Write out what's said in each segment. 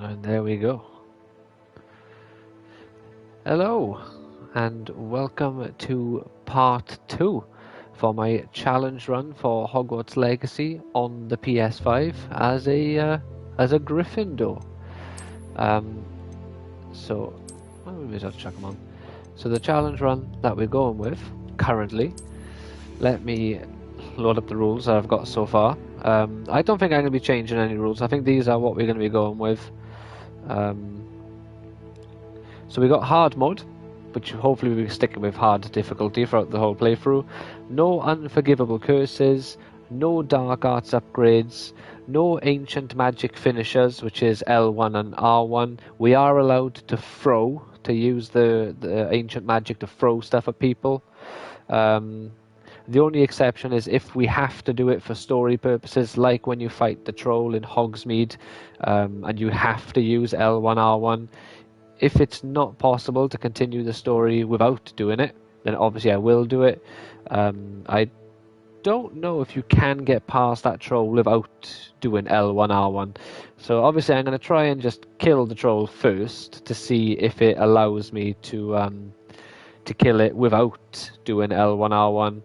And there we go. Hello, and welcome to part 2 for my challenge run for Hogwarts Legacy on the PS5 as a Gryffindor. So maybe I'll chuck them on. So the challenge run that we're going with currently. Let me load up the rules that I've got so far. I don't think I'm going to be changing any rules. I think these are what we're going to be going with. So we got hard mode, which hopefully we'll be sticking with hard difficulty throughout the whole playthrough. No Unforgivable Curses, no Dark Arts upgrades, no Ancient Magic finishers, which is L1 and R1. We are allowed to use the Ancient Magic to throw stuff at people. The only exception is if we have to do it for story purposes, like when you fight the troll in Hogsmede, and you have to use L1, R1. If it's not possible to continue the story without doing it, then obviously I will do it. I don't know if you can get past that troll without doing L1, R1. So obviously I'm going to try and just kill the troll first to see if it allows me to kill it without doing L1, R1.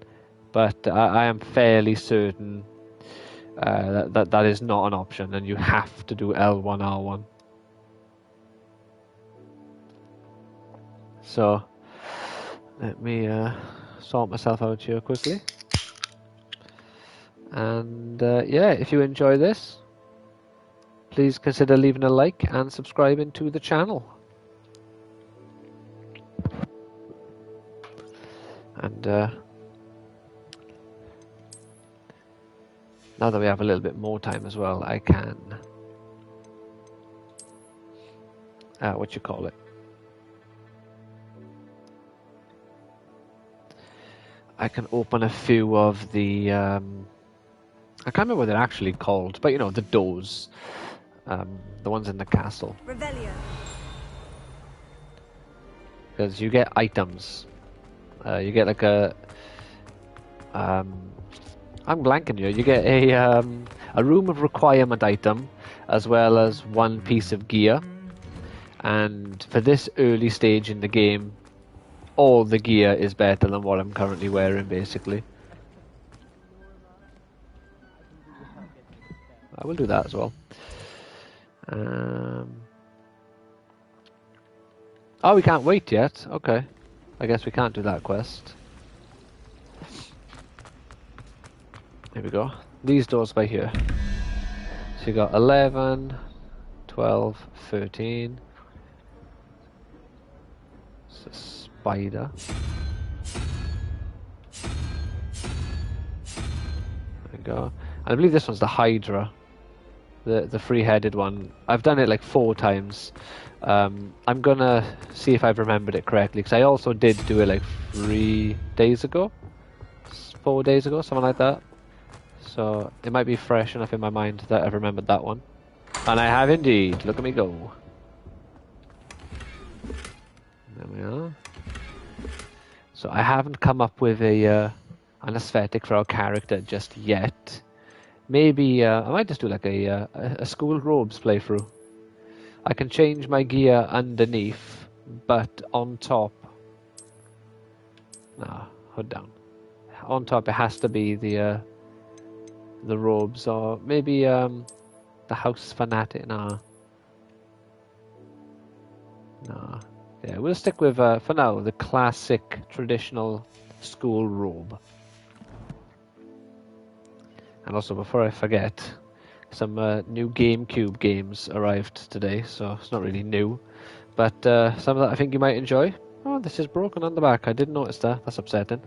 But I am fairly certain that is not an option, and you have to do L1, R1. So let me sort myself out here quickly. And yeah, if you enjoy this, please consider leaving a like and subscribing to the channel. And now that we have a little bit more time as well, I can I can open a few of the I can't remember what they're actually called, but you know, the doors, the ones in the castle. Revelio. Because you get items, you get like a I'm blanking here. You get a room of requirement item, as well as one piece of gear. And for this early stage in the game, all the gear is better than what I'm currently wearing, basically. I will do that as well. Oh, we can't wait yet. Okay. I guess we can't do that quest. Here we go. These doors by here. So you got 11, 12, 13. It's a spider. There we go. And I believe this one's the Hydra. The three-headed one. I've done it like 4 times. I'm gonna see if I've remembered it correctly, because I also did do it like 3 days ago. 4 days ago, something like that. So it might be fresh enough in my mind that I've remembered that one. And I have indeed. Look at me go. There we are. So I haven't come up with an aesthetic for our character just yet. Maybe I might just do like a school robes playthrough. I can change my gear underneath, but on top... Nah, hood down. On top it has to be the robes, or maybe the house fanatic. Nah. Yeah, we'll stick with for now the classic traditional school robe. And also, before I forget, some new GameCube games arrived today, so it's not really new, but some of that I think you might enjoy. Oh, this is broken on the back. I didn't notice that. That's upsetting.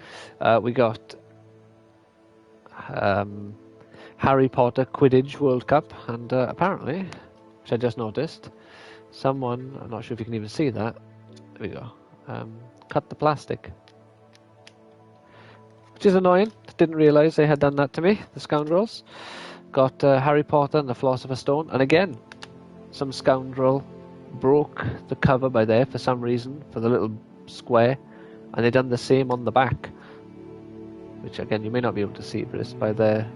We got Harry Potter Quidditch World Cup, and apparently, which I just noticed, someone, I'm not sure if you can even see that, there we go, cut the plastic. Which is annoying. Didn't realise they had done that to me, the scoundrels. Got Harry Potter and the Philosopher's Stone, and again, some scoundrel broke the cover by there for some reason, for the little square, and they done the same on the back. Which again, you may not be able to see, but it's by there.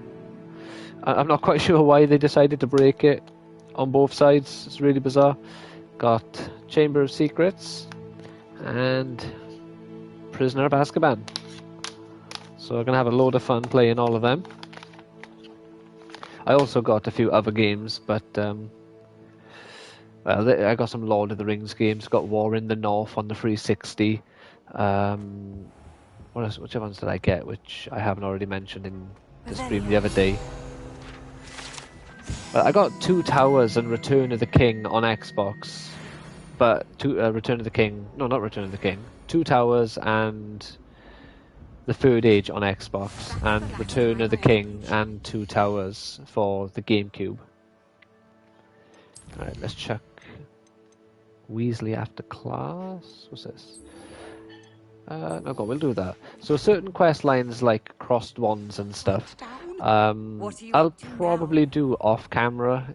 I'm not quite sure why they decided to break it. on both sides. It's really bizarre. Got Chamber of Secrets and Prisoner of Azkaban. So we're going to have a load of fun playing all of them. I also got a few other games, but well, I got some Lord of the Rings games. Got War in the North on the 360. What else? Which ones did I get? Which I haven't already mentioned in the stream the other day. I got Two Towers and Return of the King on Xbox, but Return of the King. No, not Return of the King. Two Towers and the Third Age on Xbox, and Return of the King and Two Towers for the GameCube. Alright, let's check Weasley after class. What's this? No, go on, we'll do that. So certain quest lines like crossed wands and stuff, I'll probably do off camera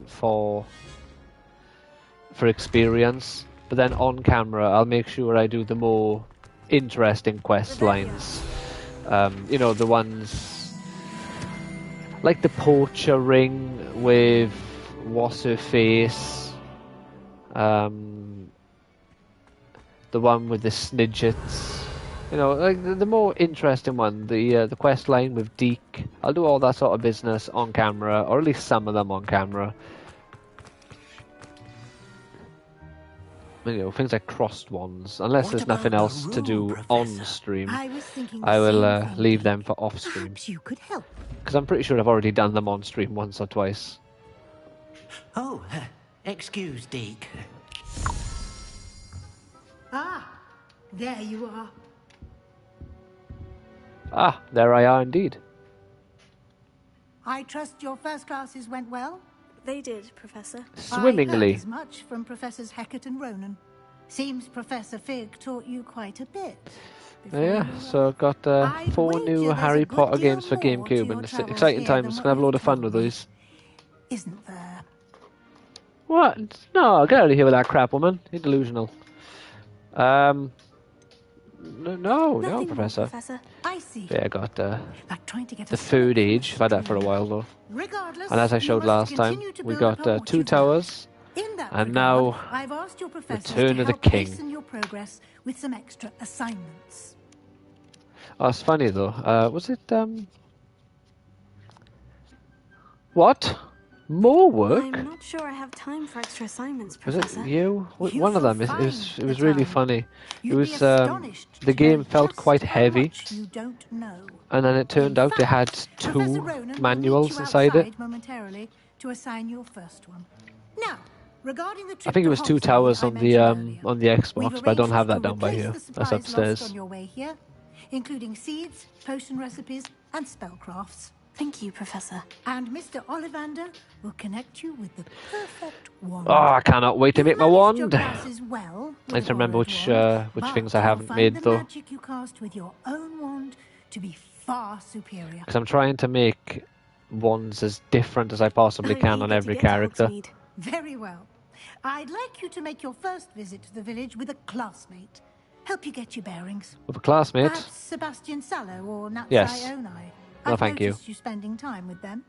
for experience, but then on camera I'll make sure I do the more interesting quest lines. You know, the ones like the poacher ring with what's her face, the one with the snidgets, you know, like the more interesting one, the quest line with Deke. I'll do all that sort of business on camera, or at least some of them on camera. You know, things like crossed ones, unless there's nothing else to do on stream, I will leave them for off stream, because I'm pretty sure I've already done them on stream once or twice. Oh, excuse, Deke. Ah, there you are. Ah, there I are indeed. I trust your first classes went well? They did, Professor. Swimmingly. I heard as much from Professors Hecat and Ronan. Seems Professor Fig taught you quite a bit. Yeah, so I've got 4 new Harry Potter games for GameCube, and it's exciting times. Gonna have a load of fun with these. Isn't there? What? No, get out of here with that crap, woman. You're delusional. No, Professor. I see. Yeah, I got Like trying to get the Third Age. I've had that for a while though. Regardless, And as I showed last time, we got Two Towers, and now I've asked your professors Return to of the help King. hasten your progress with some extra assignments. Oh, it's funny though. Was it what? More work? I'm not sure I have time for extra assignments, Was Professor. it you? You One of will them. It was find really the funny. You'd It be was astonished the to game know felt just quite how heavy, much you don't know. and then it turned In out they had fact, 2 Professor Ronan will manuals meet you inside it. outside momentarily to assign your first one. Now, regarding the I trip think it to was Two Hogsmede Towers I on mentioned earlier, the Xbox, we've but I don't have arranged that to down by replace here. the That's supplies upstairs. lost on your way here, including seeds, potion recipes, and spellcrafts. Thank you, Professor. And Mr. Ollivander will connect you with the perfect wand. Oh, I cannot wait to make my You've managed wand. your classes well with I need to a remember borrowed wand, which but things I you'll haven't find made the though, magic you cast with your own wand to be far superior. because I'm trying to make wands as different as I possibly I'm can on eager to every get to character. Hogsmede. Very well. I'd like you to make your first visit to the village with a classmate. Help you get your bearings. With a classmate? Perhaps Sebastian Sallow or Natsai Yes. Onai. No, I've thank you. noticed you spending time with them.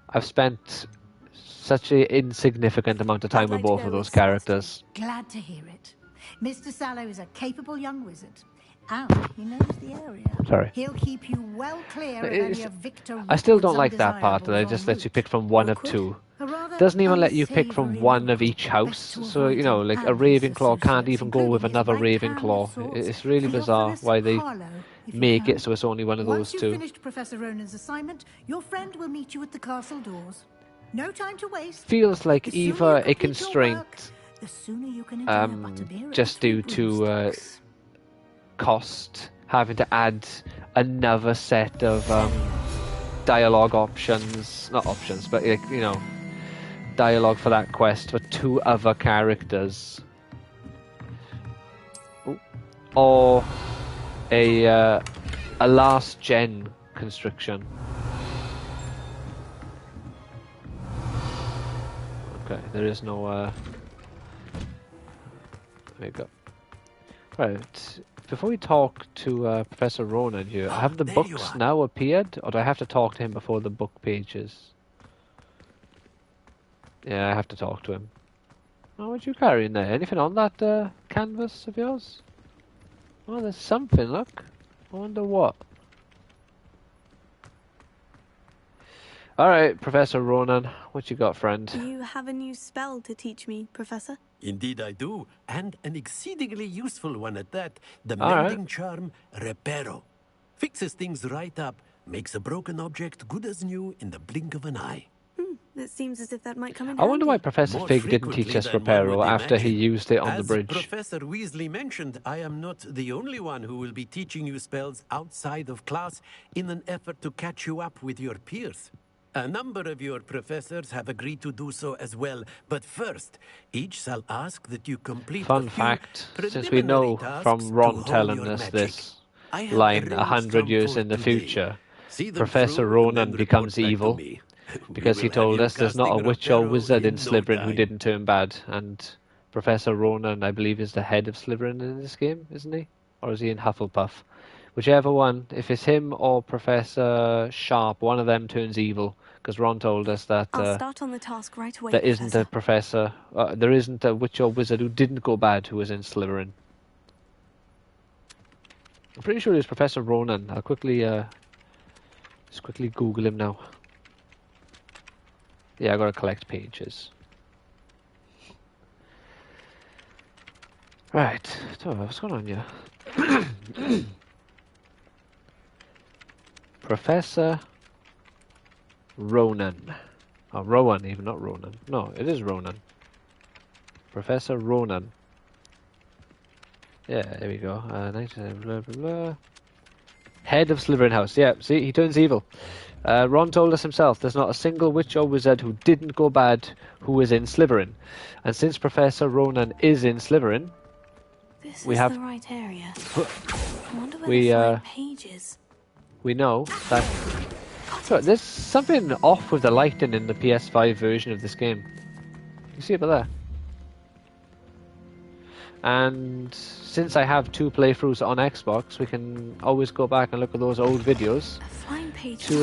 I've spent such an insignificant amount of time I'd with like to both go of those with Sebastian. characters. Glad to hear it. Mr. Sallow is a capable young wizard. And he knows the area. Sorry. He'll keep you well clear of It's- any of Victor I still Rookwood's don't like that part that it undesirables just en lets you route. pick from one of Awkward. 2. A rather Doesn't even let you pick from unsavoury one of look, each house. best to So, you know, avoid like a Andy's Ravenclaw can't associates, even go with including his another right hand of Ravenclaw. sorts. It's really bizarre Theophilus why they Harlow, if you make can. it so it's only one of Once those you've 2. finished Professor Ronan's assignment, your friend will meet you at the castle doors. No time to waste. Feels like The sooner you either a complete your constraint work, the sooner you can enjoy a butterbeer and just 3 due to broomsticks. cost, having to add another set of dialogue options, not options, but like, you know, dialogue for that quest for 2 other characters, or a last gen constriction. Okay, there is no there you go. Right, before we talk to Professor Ronan here, have the there you books are. now appeared, or do I have to talk to him before the book pages? Yeah, I have to talk to him. Oh, what you carrying there? Anything on that canvas of yours? Oh, there's something, look. I wonder what. Alright, Professor Ronan, what you got, friend? You have a new spell to teach me, Professor? Indeed I do, and an exceedingly useful one at that. The All right. mending charm, Reparo. Fixes things right up, makes a broken object good as new in the blink of an eye. It seems as if that might come in I wonder why handy. Professor More Fig didn't teach frequently us than one Reparo would after he imagine. used it on the As bridge. Professor Weasley mentioned, I am not the only one who will be teaching you spells outside of class in an effort to catch you up with your peers. A number of your professors have agreed to do so as well, but first, each shall ask that you complete Fun a few fact, since we know preliminary from tasks Ron to hone telling your us magic. this I have line arranged 100 some years for in the today. future, See them Professor through Ronan and then becomes report back to evil. me. We Because he will have told you us there's not a casting witch or Reparo wizard in no Slytherin who time. didn't turn bad, and Professor Ronan, I believe, is the head of Slytherin in this game, isn't he? Or is he in Hufflepuff? Whichever one, if it's him or Professor Sharp, one of them turns evil, because Ron told us that I'll start on the task right away, there isn't a Professor. there isn't a witch or wizard who didn't go bad who was in Slytherin. I'm pretty sure it was Professor Ronan. I'll quickly, just quickly Google him now. Yeah, I gotta collect pages. Right, so what's going on here? Professor Ronan. Oh, Rowan, even, not Ronan. No, it is Ronan. Professor Ronan. Yeah, there we go. Blah, blah, blah. Head of Slytherin House. Yeah, see, he turns evil. Ron told us himself there's not a single witch or wizard who didn't go bad who was in Slytherin. And since Professor Ronan is in Slytherin, This we is have- the right area. I wonder where we, the flying page is. we know that... So, there's something off with the lighting in the PS5 version of this game. You see it there? And since I have 2 playthroughs on Xbox, we can always go back and look at those old videos A flying page. to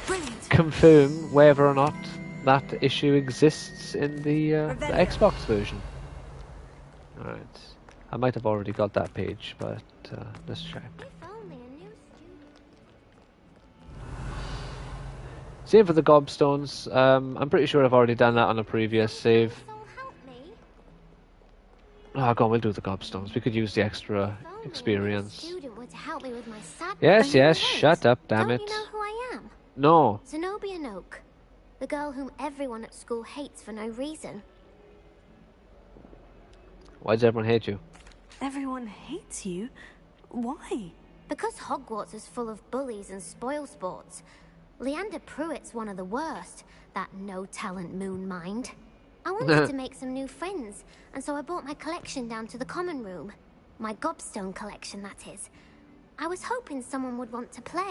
Brilliant. confirm whether or not that issue exists in the Xbox version. Alright. I might have already got that page, but let's check. Same for the gobstones. I'm pretty sure I've already done that on a previous save. Oh, go on, we'll do the gobstones. We could use the extra experience. Yes, yes, shut up, damn it. Don't you know who I am? No. Zenobia Noak. The girl whom everyone at school hates for no reason. Why does everyone hate you? Everyone hates you? Why? Because Hogwarts is full of bullies and spoilsports. Leander Pruitt's one of the worst, that no-talent moon mind. I wanted to make some new friends, and so I brought my collection down to the common room. My gobstone collection, that is. I was hoping someone would want to play.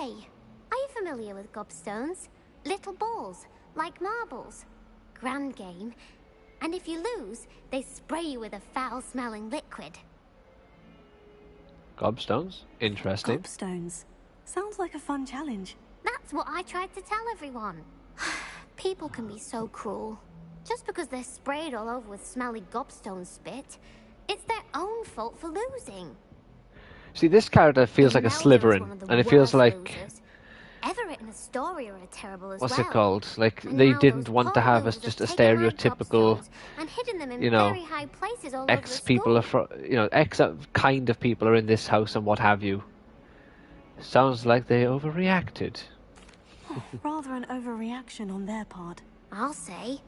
Are you familiar with gobstones? Little balls, like marbles. Grand game. And if you lose, they spray you with a foul-smelling liquid. Gobstones? Interesting. Gobstones. Sounds like a fun challenge. That's what I tried to tell everyone. People can be so cruel. Just because they're sprayed all over with smelly gobstone spit, it's their own fault for losing. See, this character feels like a Imelda was one Slytherin, of the and it feels worst like... losers. Everett and Astoria are terrible as What's well. it called? Like, And they now didn't those want to poor have ghouls just a have taken our stereotypical, gobstones and hidden them in you know, very high places all over X the people school. are, X kind of people are in this house and what have you. Sounds like they overreacted. Rather an overreaction on their part. I'll say.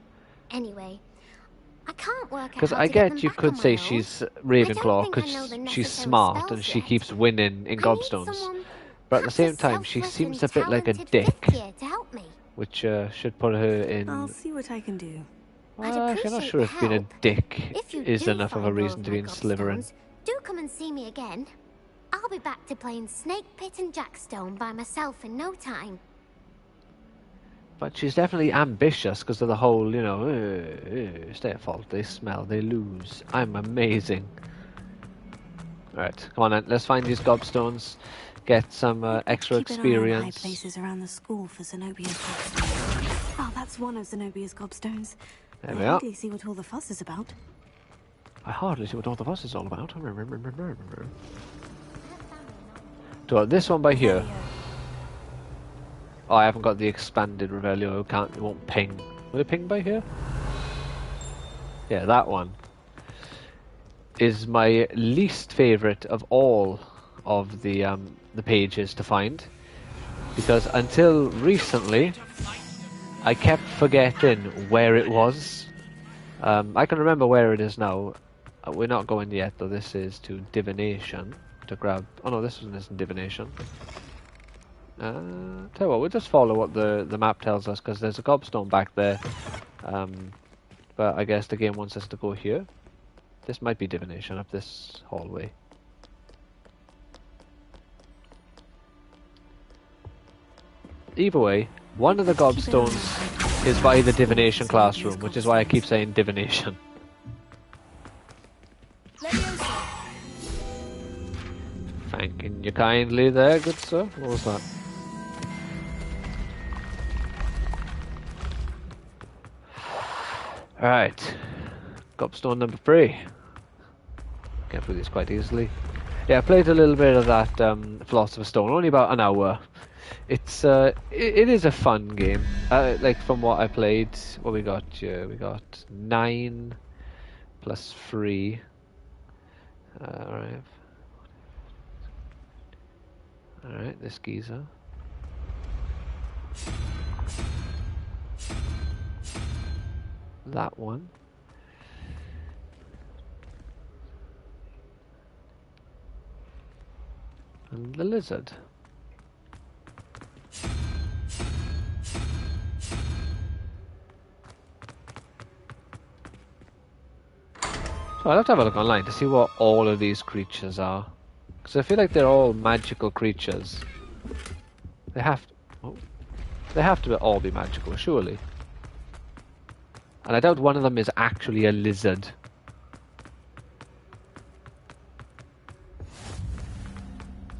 Anyway, I can't work out Because how I to get them get you back could on my say own. she's I don't Ravenclaw think I know because the she's necessary smart spells and she yet. keeps winning in I need gobstones. someone, But at the perhaps same time, she selfless seems and a bit like a talented dick, fifth year to help me. which should put her in... I'll see what I can do. I'd I'm not appreciate sure the if being a help. dick If you is do enough of a find all reason to my be in Slytherin. gobstones, do come and see me again. I'll be back to playing Snake Pit and Jackstone by myself in no time. But she's definitely ambitious because of the whole, it's their fault, they smell, they lose. I'm amazing. Alright, come on then, let's find these gobstones, get some extra Keep an eye on high experience. places around the school for Zenobia's gobstones. Oh, that's That's one of Zenobia's gobstones. There I we are. hardly see what all the fuss is about. I hardly see what all the fuss is all about. So this one by here. Oh, I haven't got the expanded Revelio. It won't ping. Will it ping by here? Yeah, that one is my least favorite of all of the pages to find, because until recently I kept forgetting where it was. I can remember where it is now. We're not going yet though. This is to divination to grab. Oh no, this one isn't divination. Tell you what, we'll just follow what the map tells us, because there's a gobstone back there. But I guess the game wants us to go here. This might be divination up this hallway. Either way, one of the gobstones is by the divination classroom, which is why I keep saying divination. Thanking you kindly there, good sir. What was that? Alright. Gobstone number 3. Get through this quite easily. Yeah, I played a little bit of that Philosopher's Stone, only about an hour. It's it is a fun game. Like from what I played, what we got here, we got 9 plus 3. Alright, this geezer. That one. And the lizard. So I'll have to have a look online to see what all of these creatures are. Because I feel like they're all magical creatures. They have to all be magical, surely. And I doubt one of them is actually a lizard.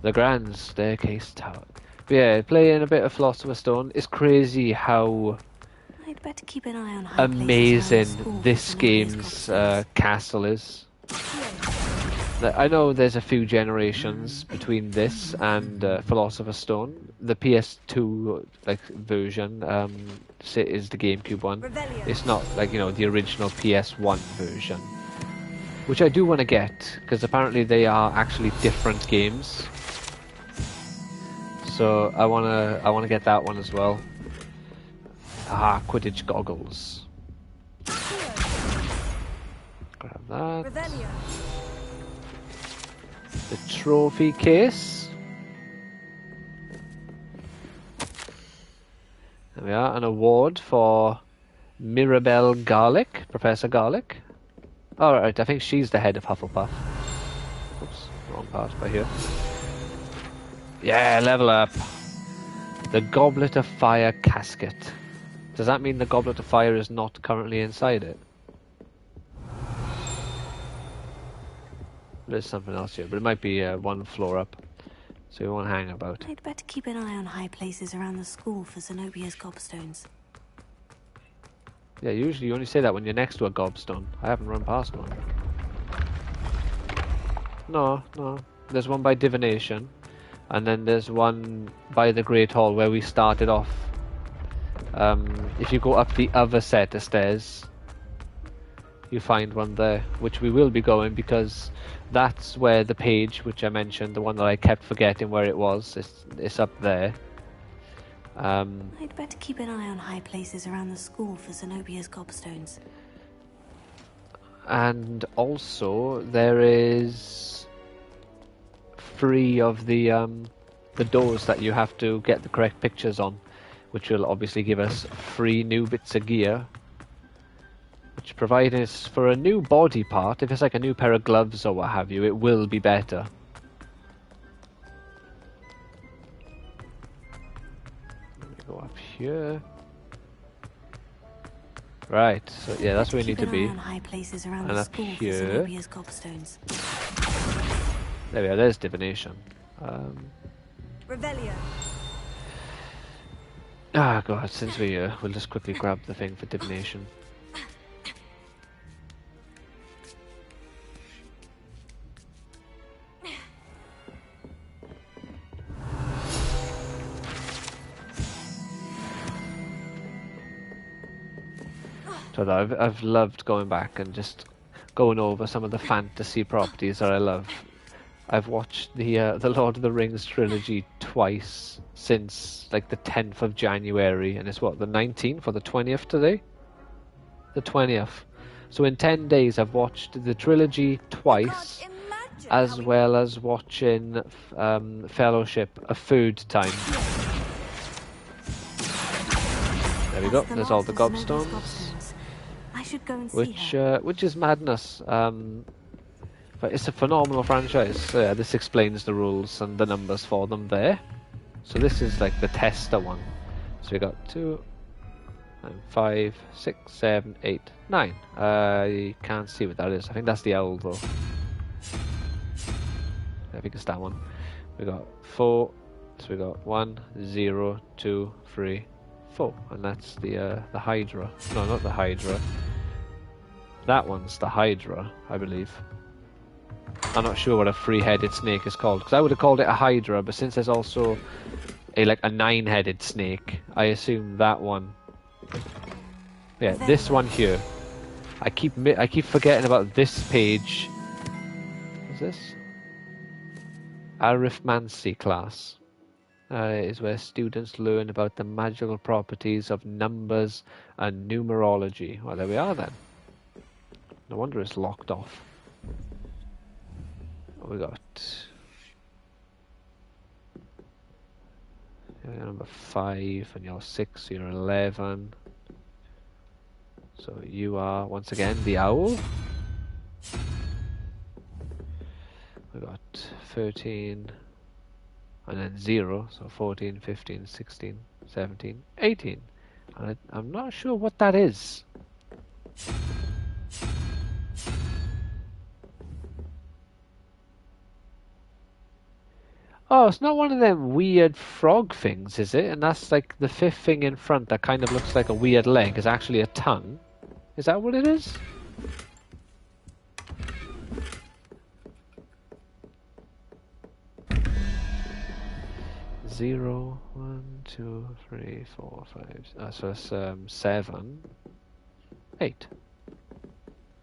The Grand Staircase Tower. But yeah, playing a bit of Philosopher's Stone. It's crazy how I'd better keep an eye on high amazing this game's castle is. I know there's a few generations between this and Philosopher's Stone. The PS2 version is the GameCube one. It's not like, you know, the original PS1 version, which I do want to get, because apparently they are actually different games. So I wanna get that one as well. Ah, Quidditch goggles. Grab that. The trophy case. There we are, an award for Mirabelle Garlick, Professor Garlick. Alright, I think she's the head of Hufflepuff. Oops, wrong part by here. Yeah, level up. The Goblet of Fire casket. Does that mean the Goblet of Fire is not currently inside it? There's something else here, but it might be one floor up, so we won't hang about. I'd better keep an eye on high places around the school for Zenobia's gobstones. Yeah, usually you only say that when you're next to a gobstone. I haven't run past one. No. There's one by divination, and then there's one by the Great Hall where we started off. If you go up the other set of stairs, you find one there, which we will be going, because that's where the page which I mentioned, the one that I kept forgetting where it was, it's up there. I'd better keep an eye on high places around the school for Zenobia's gobstones. And also there is 3 of the doors that you have to get the correct pictures on, which will obviously give us 3 new bits of gear, which provide us for a new body part. If it's like a new pair of gloves or what have you, it will be better. Let me go up here. Right, so yeah, that's where we need to be. High places around And the up school for here. Zenobia's gobstones. There we are, there's divination. Revelio. Ah, God, since we're here, we'll just quickly grab the thing for divination. So I've loved going back and just going over some of the fantasy properties that I love. I've watched the Lord of the Rings trilogy twice since like the 10th of January, and it's what, the 19th or the 20th today? The 20th. So in 10 days I've watched the trilogy twice, as well as watching Fellowship a third time. There we go, there's all the gobstones. I should go and see Which is madness. But it's a phenomenal franchise. So yeah, this explains the rules and the numbers for them there. So this is like the tester one. So we got 2, 5, 6, 7, 8, 9. I can't see what that is. I think that's the owl though. I think it's that one. We got 4. So we got 1, 0, 2, 3, 4, and that's the Hydra. No, not the Hydra. That one's the Hydra, I believe. I'm not sure what a 3-headed snake is called, because I would have called it a Hydra, but since there's also a 9-headed snake, I assume that one. Yeah, this one here. I keep forgetting about this page. What's this? Arithmancy class. Is where students learn about the magical properties of numbers and numerology. Well, there we are then. No wonder it's locked off. We got you're number 5 and you're 6, you're 11. So you are once again the owl. We got 13 and then 0, so 14, 15, 16, 17, 18. And I'm not sure what that is. Oh, it's not one of them weird frog things, is it? And that's like the 5th thing in front that kind of looks like a weird leg is actually a tongue. Is that what it is? Zero, 1, 2, 3, 4, 5. So it's 7, 8.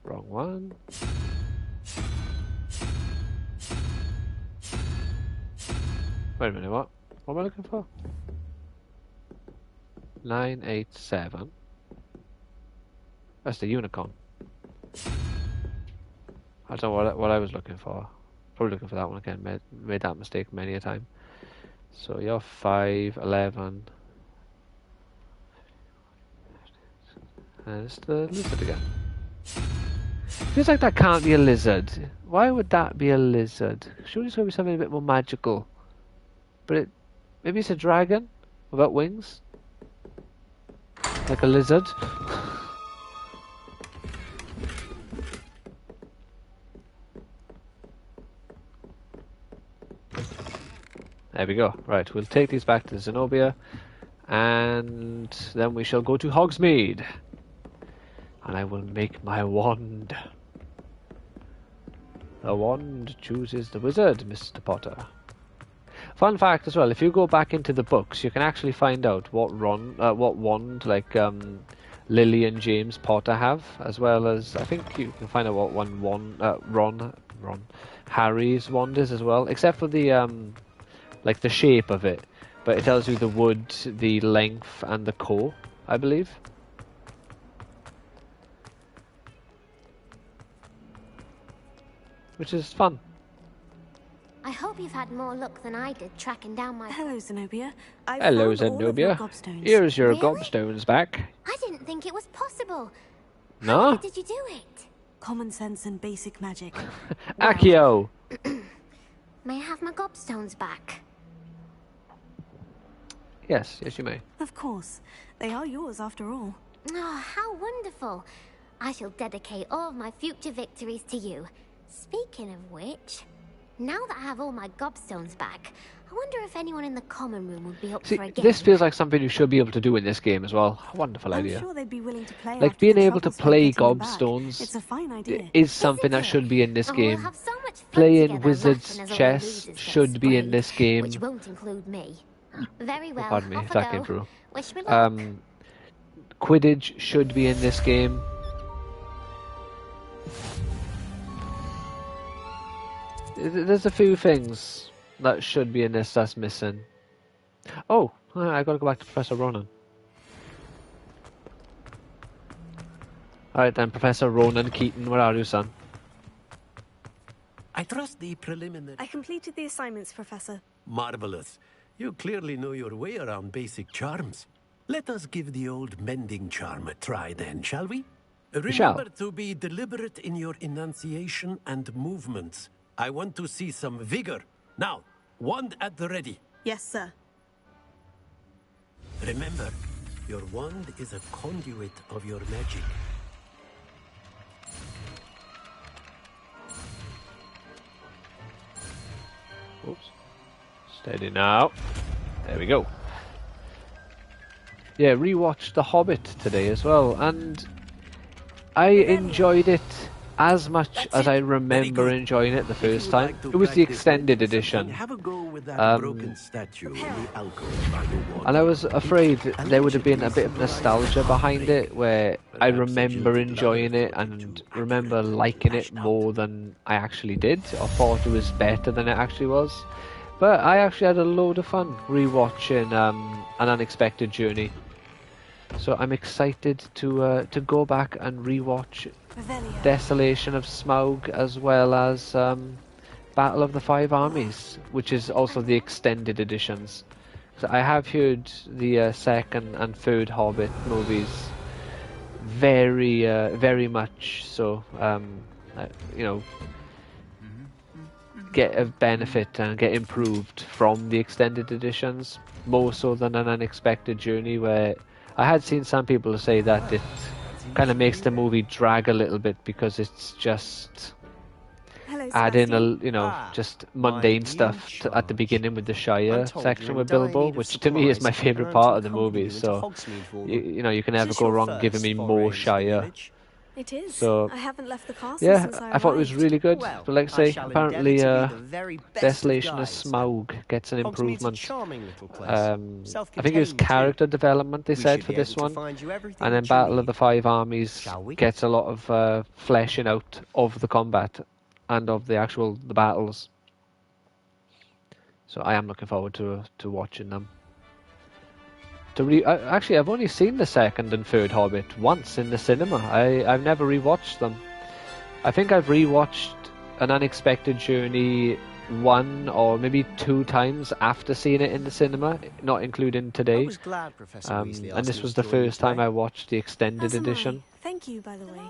Wrong one. Wait a minute, what? What am I looking for? 9, 8, 7. That's the unicorn. I don't know what I was looking for. Probably looking for that one again. Made that mistake many a time. So you're 5, 11. And it's the lizard again. Feels like that can't be a lizard. Why would that be a lizard? Surely it's going to be something a bit more magical. But maybe it's a dragon without wings? Like a lizard? There we go. Right, we'll take these back to Zenobia, and then we shall go to Hogsmede. And I will make my wand. The wand chooses the wizard, Mr. Potter. Fun fact as well, if you go back into the books, you can actually find out what wand Lily and James Potter have, as well as I think you can find out what Ron Harry's wand is as well, except for the like the shape of it, but it tells you the wood, the length, and the core, I believe. Which is fun. I hope you've had more luck than I did tracking down my... Hello, Zenobia. Hello, Zenobia. Here's your gobstones back. I didn't think it was possible. No? How did you do it? Common sense and basic magic. Accio! May I have my gobstones back? Yes, you may. Of course. They are yours after all. Oh, how wonderful. I shall dedicate all of my future victories to you. Speaking of which, Now that I have all my gobstones back, I wonder if anyone in the common room would be up See, for a game. this feels like something you should be able to do in this game as well. Wonderful I'm idea. sure they'd be willing to play Like, after being the able to troubles from play getting them back. gobstones It's a fine idea. is something that Isn't should it? be in this Oh, game. we'll have so much fun Playing together, wizards laughing as all the chess losers get should be in sprayed, this game. which won't include me. Very well. Pardon me, off if I that came go. through. Wish me luck. Quidditch should be in this game. There's a few things that should be in this that's missing. Oh, I gotta go back to Professor Ronan. Alright then, Professor Ronan Keaton, where are you, son? I trust the preliminary... I completed the assignments, Professor. Marvelous. You clearly know your way around basic charms. Let us give the old mending charm a try then, shall we? shall. Remember to be deliberate in your enunciation and movements. I want to see some vigor. Now, wand at the ready. Yes, sir. Remember, your wand is a conduit of your magic. Oops. Steady now. There we go. Yeah, rewatched The Hobbit today as well, and I enjoyed it as much as I remember enjoying it the first time. It was the extended edition. Have a go with that broken statue in the alcove by the water. And I was afraid there would have been a bit of nostalgia behind it, where I remember enjoying it and remember liking it more than I actually did, or thought it was better than it actually was. But I actually had a load of fun rewatching An Unexpected Journey. So I'm excited to go back and rewatch Revelio. Desolation of Smaug, as well as Battle of the Five Armies, which is also the extended editions. So I have heard the second and third Hobbit movies very much so, you know, get a benefit and get improved from the extended editions, more so than An Unexpected Journey, where I had seen some people say that it kind of makes the movie drag a little bit because it's just Hello, adding Sebastian. just mundane stuff at the beginning with the Shire section with Bilbo, which to me is my favourite part of the movie. So you know, you can never go wrong giving me more Shire. It is. So I haven't left the castle yeah, since I I thought it was arrived. really good. Well, But like I say, apparently Desolation of Smaug gets an improvement. I think it was character development they said for this one, and then Battle of the Five Armies gets a lot of fleshing out of the combat and of the battles. So I am looking forward to watching them. Actually, I've only seen the second and third Hobbit once in the cinema. I've never rewatched them. I think I've rewatched An Unexpected Journey 1 or maybe 2 times after seeing it in the cinema, not including today. I was glad Professor Weasley And asked this me was to the join you first time today. I watched the extended As am I. edition. Thank you, by the way.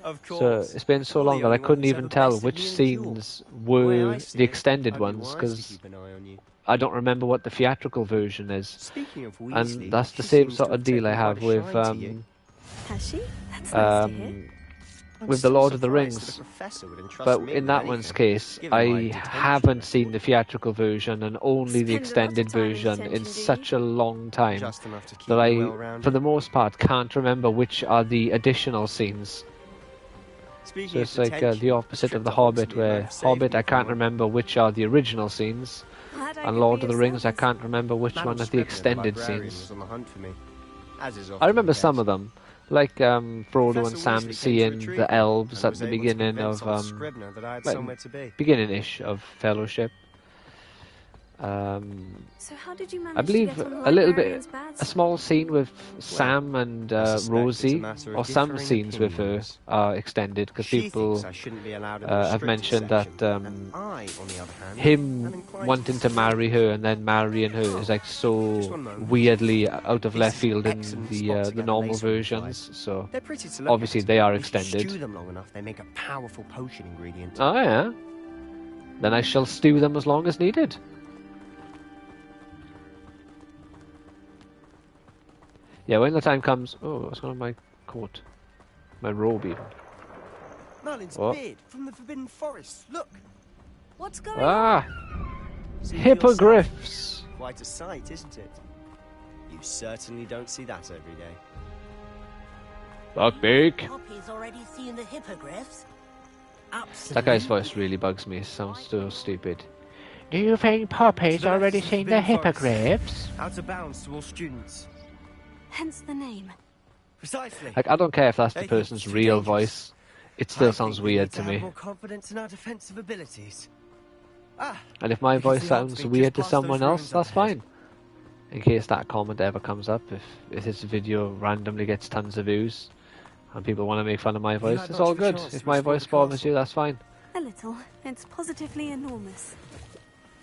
Of So course. it's been so You're the long that I only one couldn't that's even ever tell bested which me in duel. scenes The way were I see the it, extended I'd be ones, wise to because keep an eye on you. I don't remember what the theatrical version is. Speaking of Weasley, And that's the she same seems sort to of deal I taken have quite a with shine to you. Has she? That's nice to hear. I'm with the so Lord of the surprised that Rings. the professor would entrust But me in with that one's anything, case, given my I detention haven't seen record. the theatrical version and only the Spend a lot of extended time in version in detention, do such you? a long time Just enough to keep that me I, well-rounded. for the most part, can't remember which are the additional scenes. Speaking So of it's like detention, the opposite trip of the to Hobbit, Hogsmede where might have saved Hobbit me I from can't one. remember which are the original scenes, Glad I and could Lord be of the Rings I service. can't remember which Madam one are the Scribner, extended librarian, scenes. was on the hunt for me, as is I often remember the some case. of them, like Frodo and Professor Sam Weasley came to seeing retrieve the me, elves and at was the able to beginning convince of old Scribner that I had well, somewhere to be. beginning-ish of Fellowship. So how did you manage I believe to get on the a little bit, librarian's bad a side? small scene with Sam and I suspect it's a Rosie, matter of or some differing scenes with her opinions. are extended, because She people thinks I shouldn't be allowed in the have restricted mentioned section, that and I, on the other hand, am him inclined wanting to marry her and then marrying her is like Just so one moment. weirdly out of These left field in excellent the spots are normal lace on the versions. So They're pretty to look obviously at. they are If you extended. stew them long enough, they make a powerful potion ingredient. Oh yeah. Then I shall stew them as long as needed. Yeah, when the time comes... Oh, what's going on my coat? My robe even. Merlin's What? beard from the Forbidden Forest. Look. What's going on? Ah! See for Hippogriffs! yourself. Quite a sight, isn't it? You certainly don't see that every day. Buckbeak! Poppy's already seen the hippogriffs. That guy's voice really bugs me. It sounds so stupid. Do you think Poppy's already seen the hippogriffs? Out of bounds to all students. Hence the name. Precisely. Like, I don't care if that's the They think person's it's too real dangerous. voice. It still I sounds think we weird need to have me. more confidence in our defensive abilities. Ah, And if my because voice the sounds Hogsmeade weird just to passed someone those else, ruins that's up ahead. fine. In case that comment ever comes up, if this video randomly gets tons of views and people want to make fun of my voice, had it's much all of a good. chance If to my explore voice the bothers castle? you, that's fine. A little. It's positively enormous.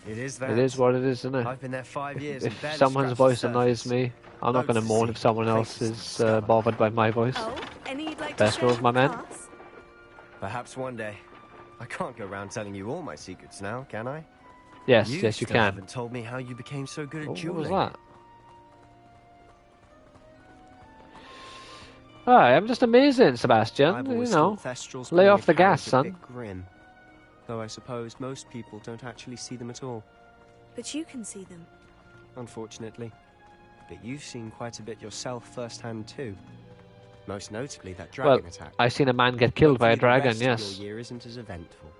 it is that. It is what it is, isn't it? I've been there 5 years. and If barely someone's scratched the voice annoys surface. me, I'm not going to Loads to moan see, if someone else places to is discover. bothered by my voice. Oh, any you'd like Best to share rules, with my the man. class? Perhaps one day. I can't go around telling you all my secrets now, can I? Yes, you yes, you still can. haven't told me how you became so good at What was dueling. that? Alright, I'm just amazing, Sebastian. I've You always know, thought Thestrals lay bring off a the gas, carriage a son. bit grim, though I suppose most people don't actually see them at all, But you can see them. unfortunately. But you've seen quite a bit yourself firsthand too. Most notably that Well, dragon attack. I've seen a man get killed by a Hopefully the dragon, rest of yes. Your year isn't as eventful.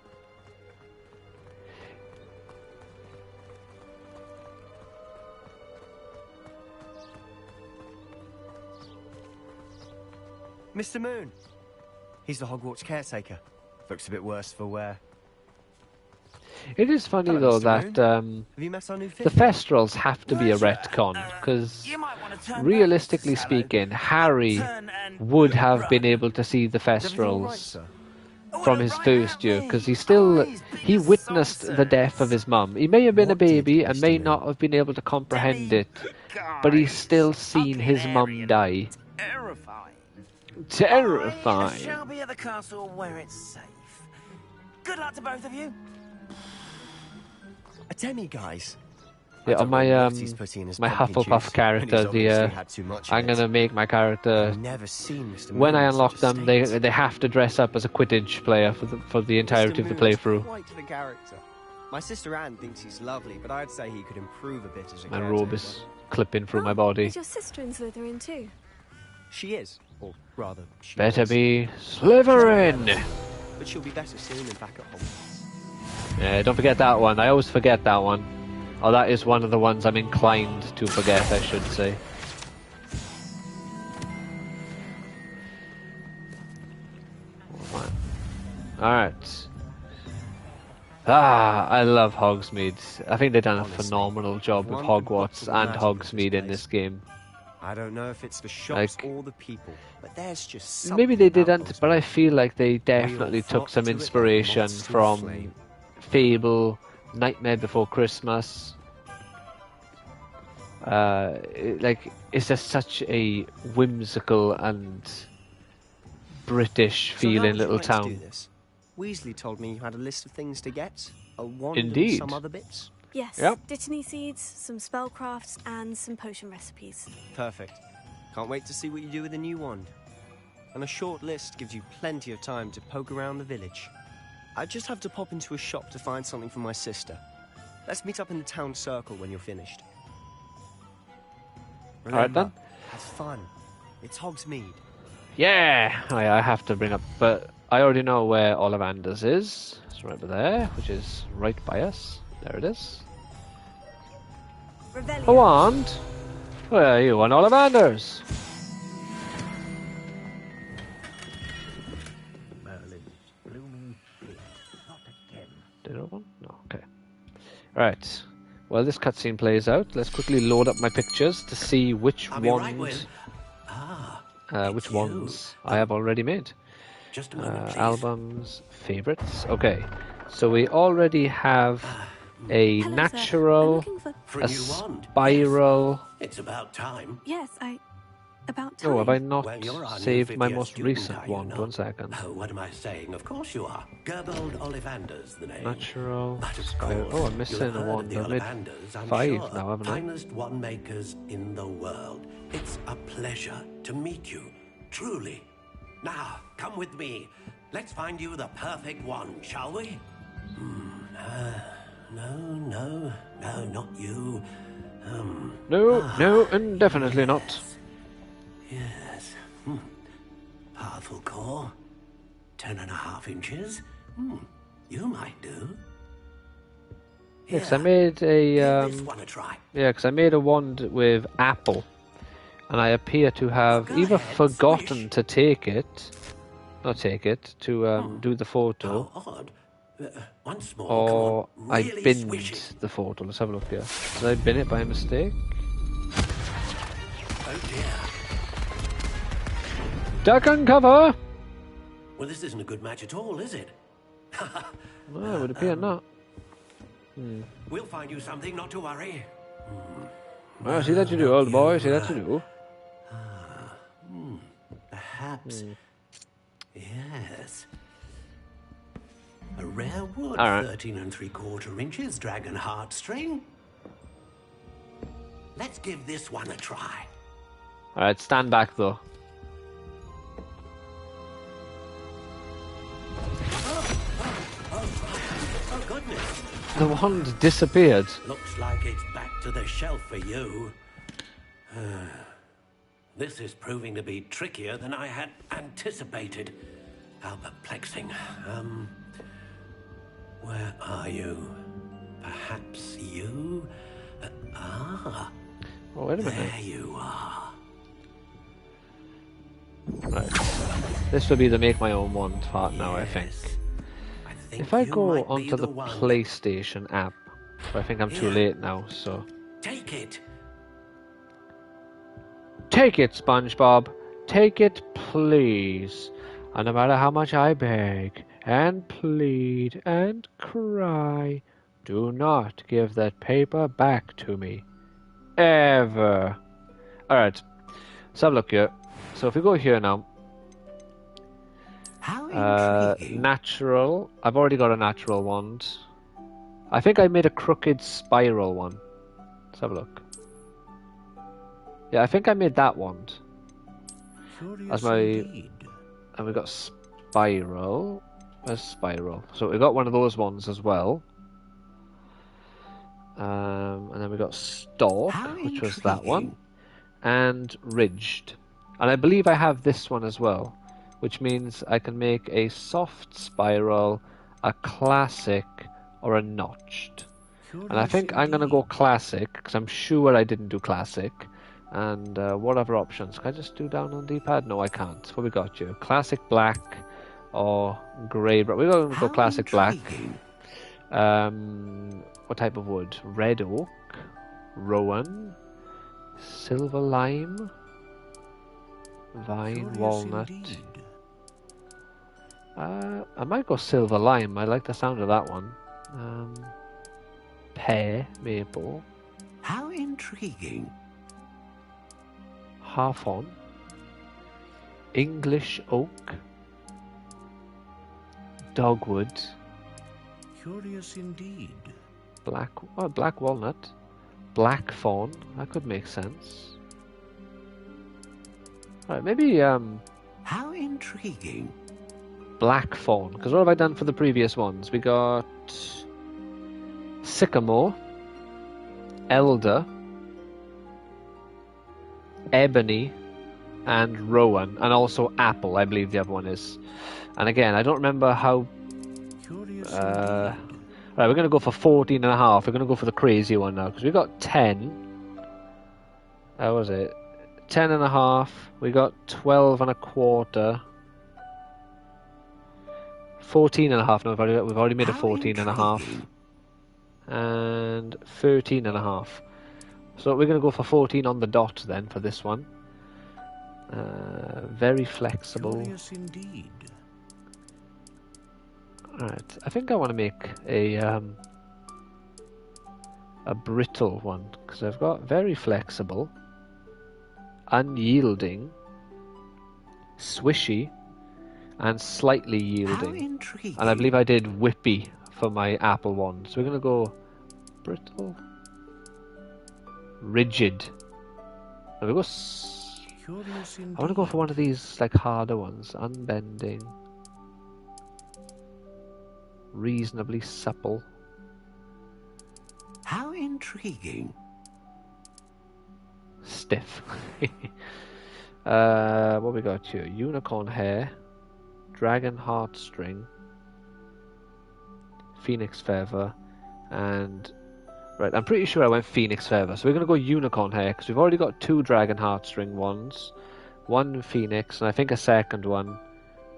Mr. Moon. He's the Hogwarts caretaker. Looks a bit worse for wear. It is funny Hello, though Mr. that Have you met our new the figure? Thestrals have to be a retcon, because realistically speaking, Harry would have been able to see the Thestrals from his first year, because he witnessed the death of his mum. He may have been a baby and may not have been able to comprehend it, but he's still seen his mum die. Terrifying. Terrifying. I shall be at the castle where it's safe. Good luck to both of you. A demi, guys. Yeah, on my what he's putting in his my pumpkin Hufflepuff juice, character, and he's obviously had too much of I'm it. gonna make my character. I've never seen Mr. When Moon I in unlock such a them, state. they have to dress up as a Quidditch player for the entirety of the Mr. Moon's playthrough. Quite the character. My sister Anne thinks he's lovely, but I'd say he could improve a bit as a My caretaker. robe is clipping through my Oh, body. Is your sister in Slytherin too? She is, or rather, she Better was. be Slytherin. But she'll be better soon and back at home. Yeah, don't forget that one. I always forget that one. Oh, that is one of the ones I'm inclined to forget, I should say. Alright. Ah, I love Hogsmeade. I think they've done a Honestly, phenomenal job with one could Hogwarts bottle and magic with this Hogsmeade in place. this game. I don't know if it's the shops Like- or the people, but there's just something Maybe they about didn't, but I feel like they definitely took some flock to it like inspiration moths to a from flame. Fable, Nightmare Before Christmas. It's just such a whimsical and British So how feeling would you little like to do town. this? Weasley told me you had a list of things to get, a wand Indeed. and some other bits. Yes. Yep. Dittany seeds, some spellcrafts, and some potion recipes. Perfect. Can't wait to see what you do with the new wand. And a short list gives you plenty of time to poke around the village. I just have to pop into a shop to find something for my sister. Let's meet up in the town circle when you're finished. Alright then. Have fun. It's Hogsmede. Yeah, I have to bring up, but I already know where Ollivander's is. It's right over there, which is right by us. There it is. Revelio. A wand? Where are you on Ollivander's? Merlin's blooming tree. Not again. Did I one? No, okay. Right. Well, this cutscene plays out. Let's quickly load up my pictures to see which I'll be right wand, with. Ah, which it's you. ones I have already made. just a moment, please. Albums, favorites. Okay, so we already have a Hello, sir. I'm natural, looking for... For a a new wand. spiral. It's about time. Yes, about time. Oh, have I not Well, you're our new saved my fifth-year most student, recent are you wand? not? 1 second. Oh, what am I saying? Of course you are. Gerbold Ollivander's the name. Natural, But of spiral. course, Oh, I'm you'll missing have a heard wand. of I've the made Ollivanders, I'm 5 sure. now, haven't I? Finest wand makers in the world. It's a pleasure to meet you, truly. Now, come with me. Let's find you the perfect wand, shall we? No, not you. No, and definitely not. Yes. Powerful core. 10.5 inches. You might do. Yeah, because I made a Give this one a try. yeah, 'cause I made a wand with apple, and I appear to have Go either ahead, forgotten swish. to take it, to do the photo, How odd. Once more, or come on. I Really swish it. binned the photo. Let's have a look here. Did I bin it by mistake? Oh dear. Duck and cover! Well, this isn't a good match at all, is it? No, it would appear not. We'll find you something, not to worry. Well, see that you do, old boy, see that you do. Perhaps. Yes. A rare wood, All right. 13 3/4 inches, dragon heartstring. Let's give this one a try. Alright, stand back though. Oh, goodness. The wand disappeared. Looks like it's back to the shelf for you. This is proving to be trickier than I had anticipated. How perplexing. Where are you? Perhaps you? Oh, wait a minute. There you are. Right. This will be the make my own wand part now, I think. Yes. I think If I you go might be onto the one. PlayStation app, but I think I'm too Yeah. late now, so... Take it. Take it, SpongeBob. Take it, please. And no matter how much I beg, and plead, and cry, do not give that paper back to me. Ever. Alright. Let's have a look here. So if we go here now, How intriguing. natural. I've already got a natural wand. I think I made a crooked spiral one. Let's have a look. Yeah, I think I made that wand. That's my... And we got spiral. Where's spiral? So we got one of those ones as well. And then we got stalk, How which was that one. intriguing. And ridged. And I believe I have this one as well, which means I can make a soft spiral, a classic, or a notched. And I think I'm going to go classic, because I'm sure I didn't do classic. And what other options? Can I just do down on D-pad? No, I can't. What we got here? Classic black or grey. But we're going to go classic black. What type of wood? Red oak, rowan, silver lime, vine, walnut. I might go silver lime. I like the sound of that one. Pear, maple. How intriguing. Hawthorn, English oak, dogwood, Curious indeed. black walnut, blackthorn. That could make sense. Alright, maybe How intriguing. blackthorn. Because what have I done for the previous ones? We got sycamore, elder, ebony, and rowan, and also apple, I believe the other one is. And again, I don't remember how... Right, we're going to go for 14 and a half. We're going to go for the crazy one now, because we got 10. How was it? 10 and a half. We got 12 and a quarter. 14 and a half. No, we've already made a 14 and a half. And 13 and a half. So we're going to go for 14 on the dot then for this one. Very flexible. Curious indeed. Alright, I think I want to make a brittle one, because I've got very flexible, unyielding, swishy, and slightly How yielding. intriguing. And I believe I did whippy for my apple one. So we're going to go brittle, rigid. There we go. Curious indeed. I want to go for one of these like harder ones. Unbending, reasonably supple. intriguing. Stiff. What we got here? Unicorn hair, dragon heartstring, phoenix feather, and right. I'm pretty sure I went phoenix feather. So we're gonna go unicorn hair because we've already got 2 dragon heartstring ones, 1 phoenix, and I think a second one.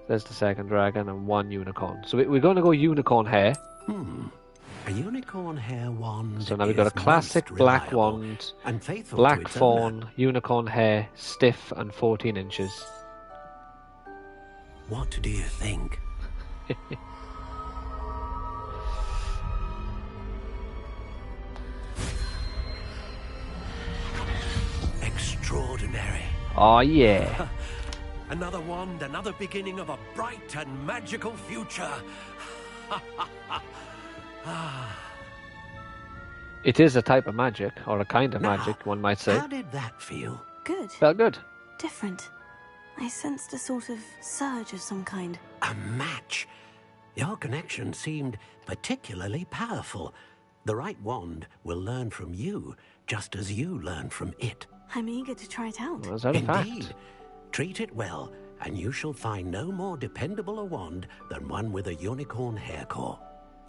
There's the second dragon and 1 unicorn. So we're going to go unicorn hair. A unicorn hair wand. So now we've got a classic black wand, and faithful black to its owner. fawn, unicorn hair, stiff and 14 inches. What do you think? Extraordinary. Oh yeah. Another wand, another beginning of a bright and magical future. It is a type of magic, or a kind of Now, magic, one might say. How did that feel? Good. Felt good. Different. I sensed a sort of surge of some kind. A match. Your connection seemed particularly powerful. The right wand will learn from you, just as you learn from it. I'm eager to try it out. Well, is that a Indeed. fact? Treat it well, and you shall find no more dependable a wand than one with a unicorn hair core.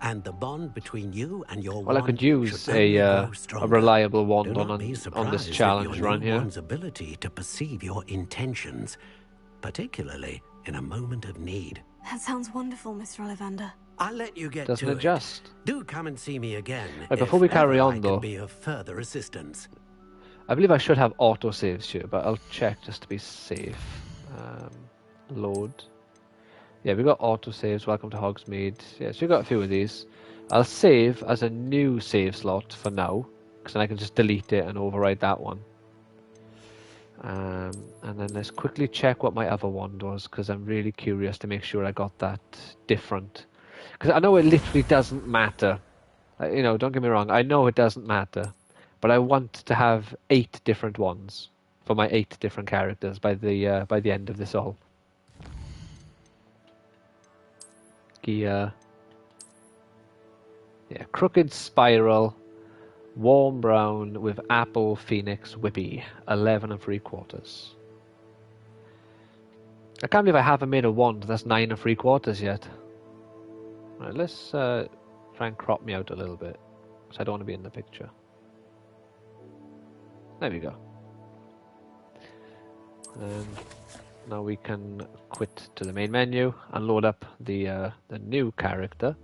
And the bond between you and your Well, I wand could use should only grow a stronger. reliable Do wand not on be this surprised challenge at your run new here. wand's ability to perceive your intentions, particularly in a moment of need. That sounds wonderful, Mr. Ollivander. I'll let you get Doesn't to adjust. it. Do come and see me again. Right, before we if carry ever on, I though- can be of further assistance. I believe I should have auto saves here, but I'll check just to be safe. Load. Yeah, we got auto saves. Welcome to Hogsmede. Yeah, so we got a few of these. I'll save as a new save slot for now, because then I can just delete it and override that one. And then let's quickly check what my other wand was, because I'm really curious to make sure I got that different. Because I know it literally doesn't matter. You know, don't get me wrong. I know it doesn't matter, but I want to have 8 different wands for my 8 different characters by the end of this all. Yeah, crooked spiral, warm brown with apple phoenix whippy, 11 3/4. I can't believe I haven't made a wand that's 9 3/4 yet. Right, let's try and crop me out a little bit, because I don't want to be in the picture. There we go. And now we can quit to the main menu and load up the new character,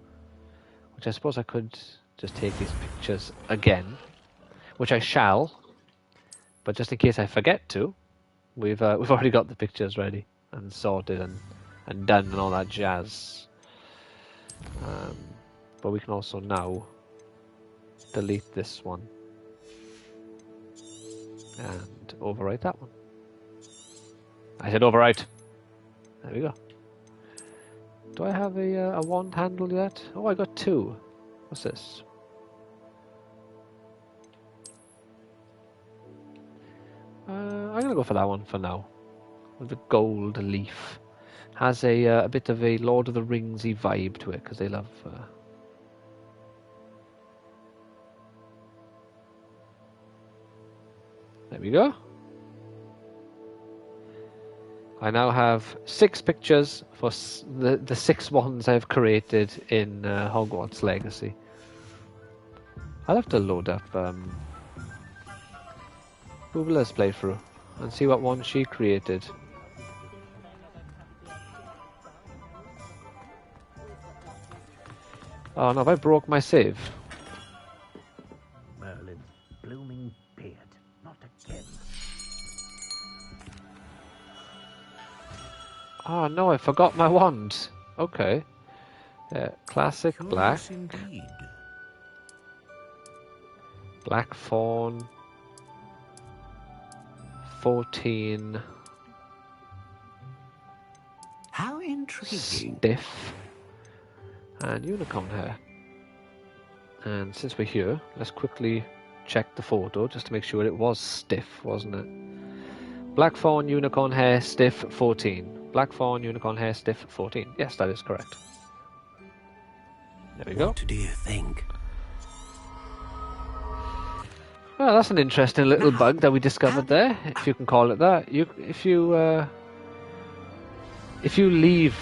which I suppose I could just take these pictures again, which I shall. But just in case I forget to, we've already got the pictures ready and sorted and done and all that jazz. But we can also now delete this one and overwrite that one. I said overwrite. There we go. Do I have a wand handle yet? Oh, I got 2. What's this? I'm gonna go for that one for now. With the gold leaf. Has a bit of a Lord of the Ringsy vibe to it, because they love... There we go. I now have 6 pictures for the 6 ones I've created in Hogwarts Legacy. I'll have to load up Google's playthrough and see what one she created. Oh no, have I broke my save? Merlin's blooming beard, not again. Oh no, I forgot my wand. Okay. Yeah, classic black. Indeed. Black fawn. 14. How intriguing. Stiff. And unicorn hair. And since we're here, let's quickly check the photo just to make sure it was stiff, wasn't it? Black fawn, unicorn hair, stiff, 14. Black fawn, unicorn hair, stiff, 14. Yes, that is correct. There we go. What do you think? Well, that's an interesting little bug that we discovered there, if you can call it that. If you leave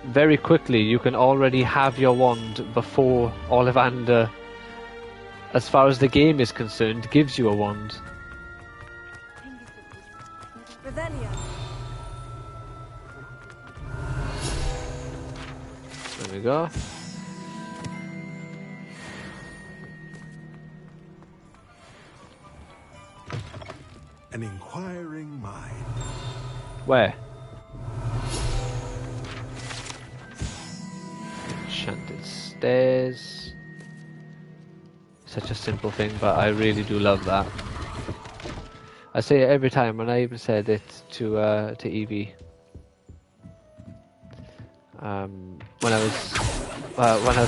very quickly, you can already have your wand before Ollivander, as far as the game is concerned, gives you a wand. Revelio. There we go. An inquiring mind. Where? Enchanted stairs. Such a simple thing, but I really do love that. I say it every time, and I even said it to Evie. When I was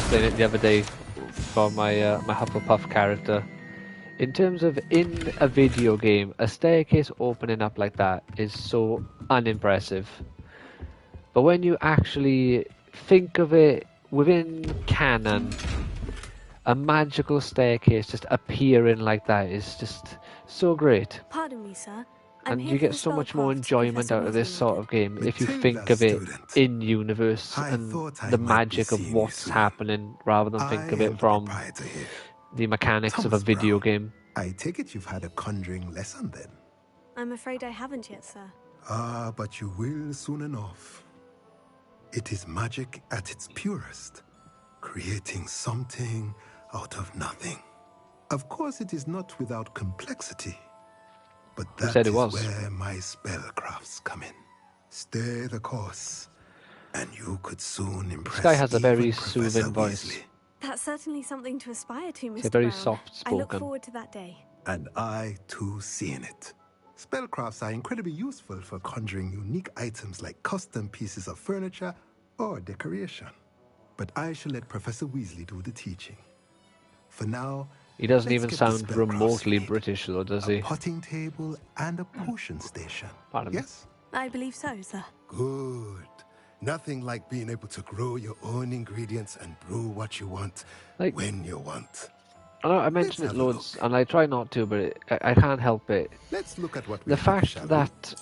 playing it the other day for my my Hufflepuff character. In terms of in a video game, a staircase opening up like that is so unimpressive. But when you actually think of it within canon, a magical staircase just appearing like that is just so great. Pardon me, sir. And you get so much more enjoyment out of this sort of game if you think of it in universe and the magic of what's happening rather than think of it from the mechanics of a video game. I take it you've had a conjuring lesson then? I'm afraid I haven't yet, sir. Ah, but you will soon enough. It is magic at its purest, creating something out of nothing. Of course, it is not without complexity, but that is where my spellcrafts come in. Stay the course, and you could soon impress. This guy has a very Professor soothing voice. Weasley. That's certainly something to aspire to, Mr. It's very Brown. soft-spoken. I look forward to that day. And I, too, seeing it. Spellcrafts are incredibly useful for conjuring unique items like custom pieces of furniture or decoration. But I shall let Professor Weasley do the teaching. For now, he doesn't even get the sound spellcrafts remotely made. British, though, does he? A potting table and a potion station. Pardon me. Yes? I believe so, sir. Good. Nothing like being able to grow your own ingredients and brew what you want when you want. I know I mentioned it loads, and I try not to, but I can't help it. Let's look at what we The have, fact shall we? that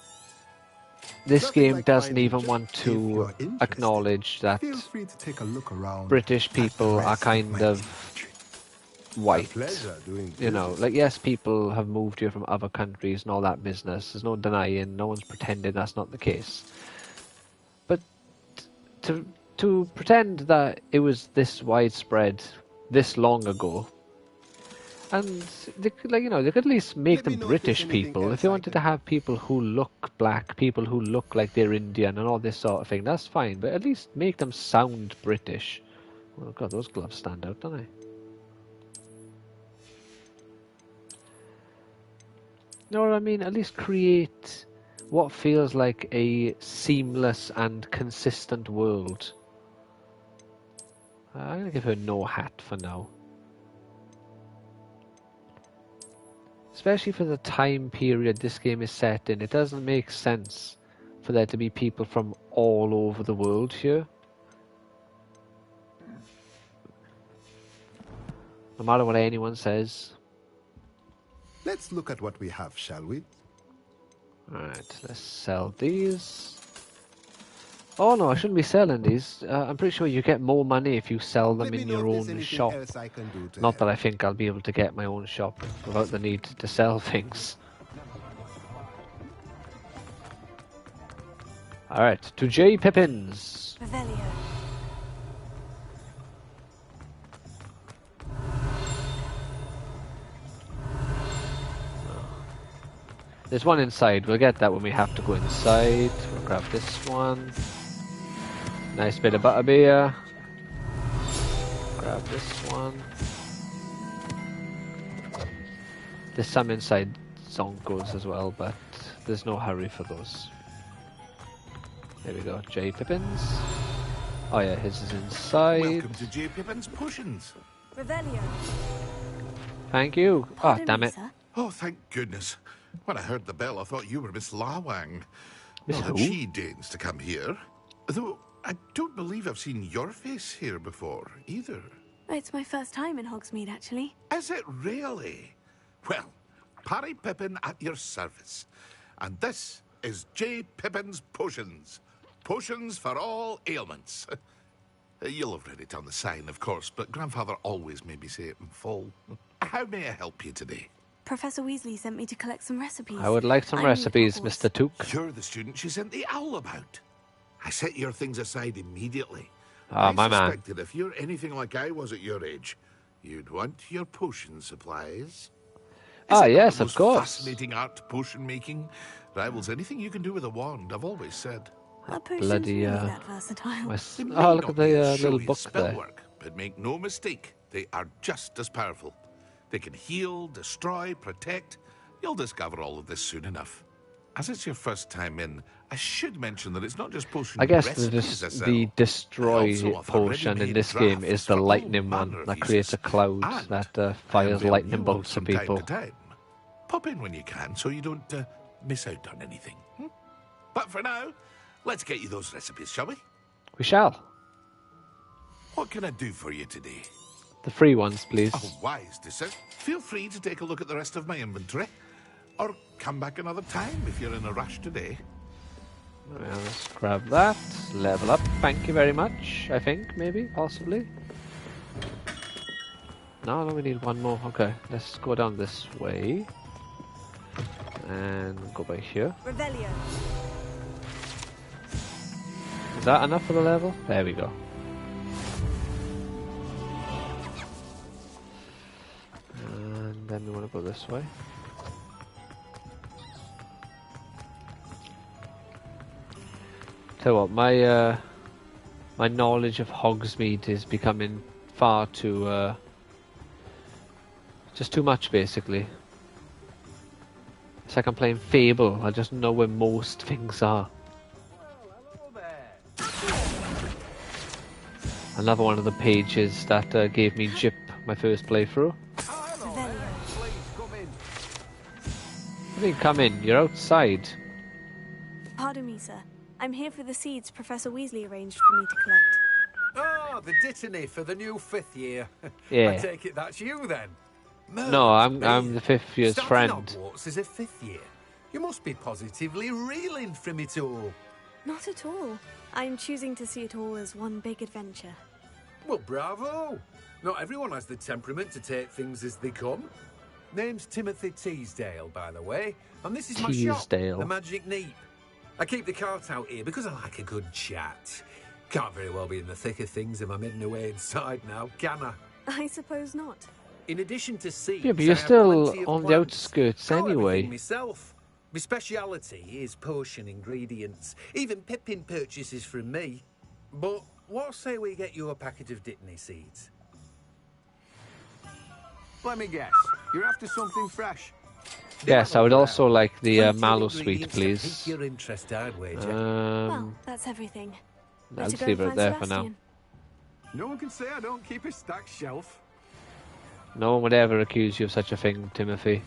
this Nothing game like doesn't finding even just want if to you're interested. acknowledge that Feel free to take a look around British at the people are rest kind my of inventory. white. Pleasure doing You know, business. like, yes, people have moved here from other countries and all that business. There's no denying, no one's pretending that's not the case. But to pretend that it was this widespread this long ago, and they could, like, you know, they could at least make them British people. If they wanted to have people who look black, people who look like they're Indian and all this sort of thing, that's fine, but at least make them sound British. Oh god, those gloves stand out, don't they? You know what I mean? At least create what feels like a seamless and consistent world. I'm gonna give her no hat for now. Especially for the time period this game is set in, it doesn't make sense for there to be people from all over the world here. No matter what anyone says. Let's look at what we have, shall we? Alright, let's sell these. Oh no, I shouldn't be selling these. I'm pretty sure you get more money if you sell them in your own shop. Not that I think I'll be able to get my own shop without the need to sell things. Alright, to J. Pippins. Revelio. There's one inside. We'll get that when we have to go inside. We'll grab this one. Nice bit of butterbeer. Grab this one. There's some inside Zonkos as well, but there's no hurry for those. There we go, J. Pippins. Oh yeah, his is inside. Welcome to J. Pippin's Potions. Revelio. Thank you. Oh, damn it. Oh, thank goodness. When I heard the bell, I thought you were Miss Lawang. Miss Not that who? she deigns to come here. Though I don't believe I've seen your face here before, either. It's my first time in Hogsmede, actually. Is it really? Well, Parry Pippin at your service. And this is J. Pippin's Potions. Potions for all ailments. You'll have read it on the sign, of course, but Grandfather always made me say it in full. How may I help you today? Professor Weasley sent me to collect some recipes. I would like some recipes, Mr. Took. You're the student she sent the owl about. I set your things aside immediately. Ah, my man. I suspected if you're anything like I was at your age, you'd want your potion supplies. Yes, of course. Fascinating art, potion making. Rivals anything you can do with a wand, I've always said. Bloody, that versatile. Oh, look at the little book there. Work, but make no mistake, they are just as powerful. They can heal, destroy, protect. You'll discover all of this soon enough. As it's your first time in, I should mention that it's not just potion. I guess recipes the destroy potion in this game is the lightning one that creates a cloud that fires lightning bolts at people. Pop in when you can so you don't miss out on anything. But for now, let's get you those recipes, shall we? We shall. What can I do for you today? The free ones, please. Oh, wise decision. Feel free to take a look at the rest of my inventory. Or come back another time if you're in a rush today. Well, let's grab that. Level up. Thank you very much. I think, maybe, possibly. No, we need one more. Okay, let's go down this way. And go by here. Revelio. Is that enough for the level? There we go. And then we want to go this way. Tell you what, my knowledge of Hogsmeade is becoming far too just too much, basically. It's like I'm playing Fable. I just know where most things are. Another one of the pages that gave me Jip my first playthrough. What do you come in? You're outside. Pardon me, sir. I'm here for the seeds Professor Weasley arranged for me to collect. Oh, the dittany for the new 5th year. Yeah. I take it that's you then. No, I'm the 5th year's friend. Hogwarts is a 5th year. You must be positively reeling from it all. Not at all. I'm choosing to see it all as one big adventure. Well, bravo. Not everyone has the temperament to take things as they come. Name's Timothy Teasdale, by the way, and this is my shop, the Magic Neep. I keep the cart out here because I like a good chat. Can't very well be in the thick of things if I'm hidden away inside now, can I? I suppose not. In addition to seeds, yeah, but you're still on the outskirts anyway. Myself. My speciality is potion ingredients. Even Pippin purchases from me. But what say we get you a packet of Dittany seeds? Let me guess. You're after something fresh. Yes, I would also like the mallow sweet, please. Your interest, I'd wager. Well, that's everything. I'll just leave it there for now. No one can say I don't keep a stacked shelf. No one would ever accuse you of such a thing, Timothy.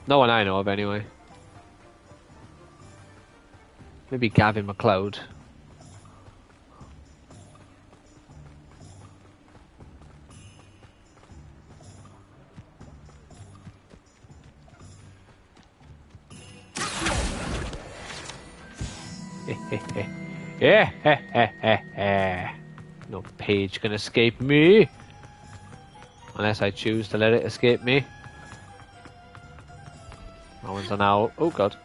No one I know of, anyway. Maybe Gavin MacLeod. No page can escape me. Unless I choose to let it escape me. That one's an owl. Oh god.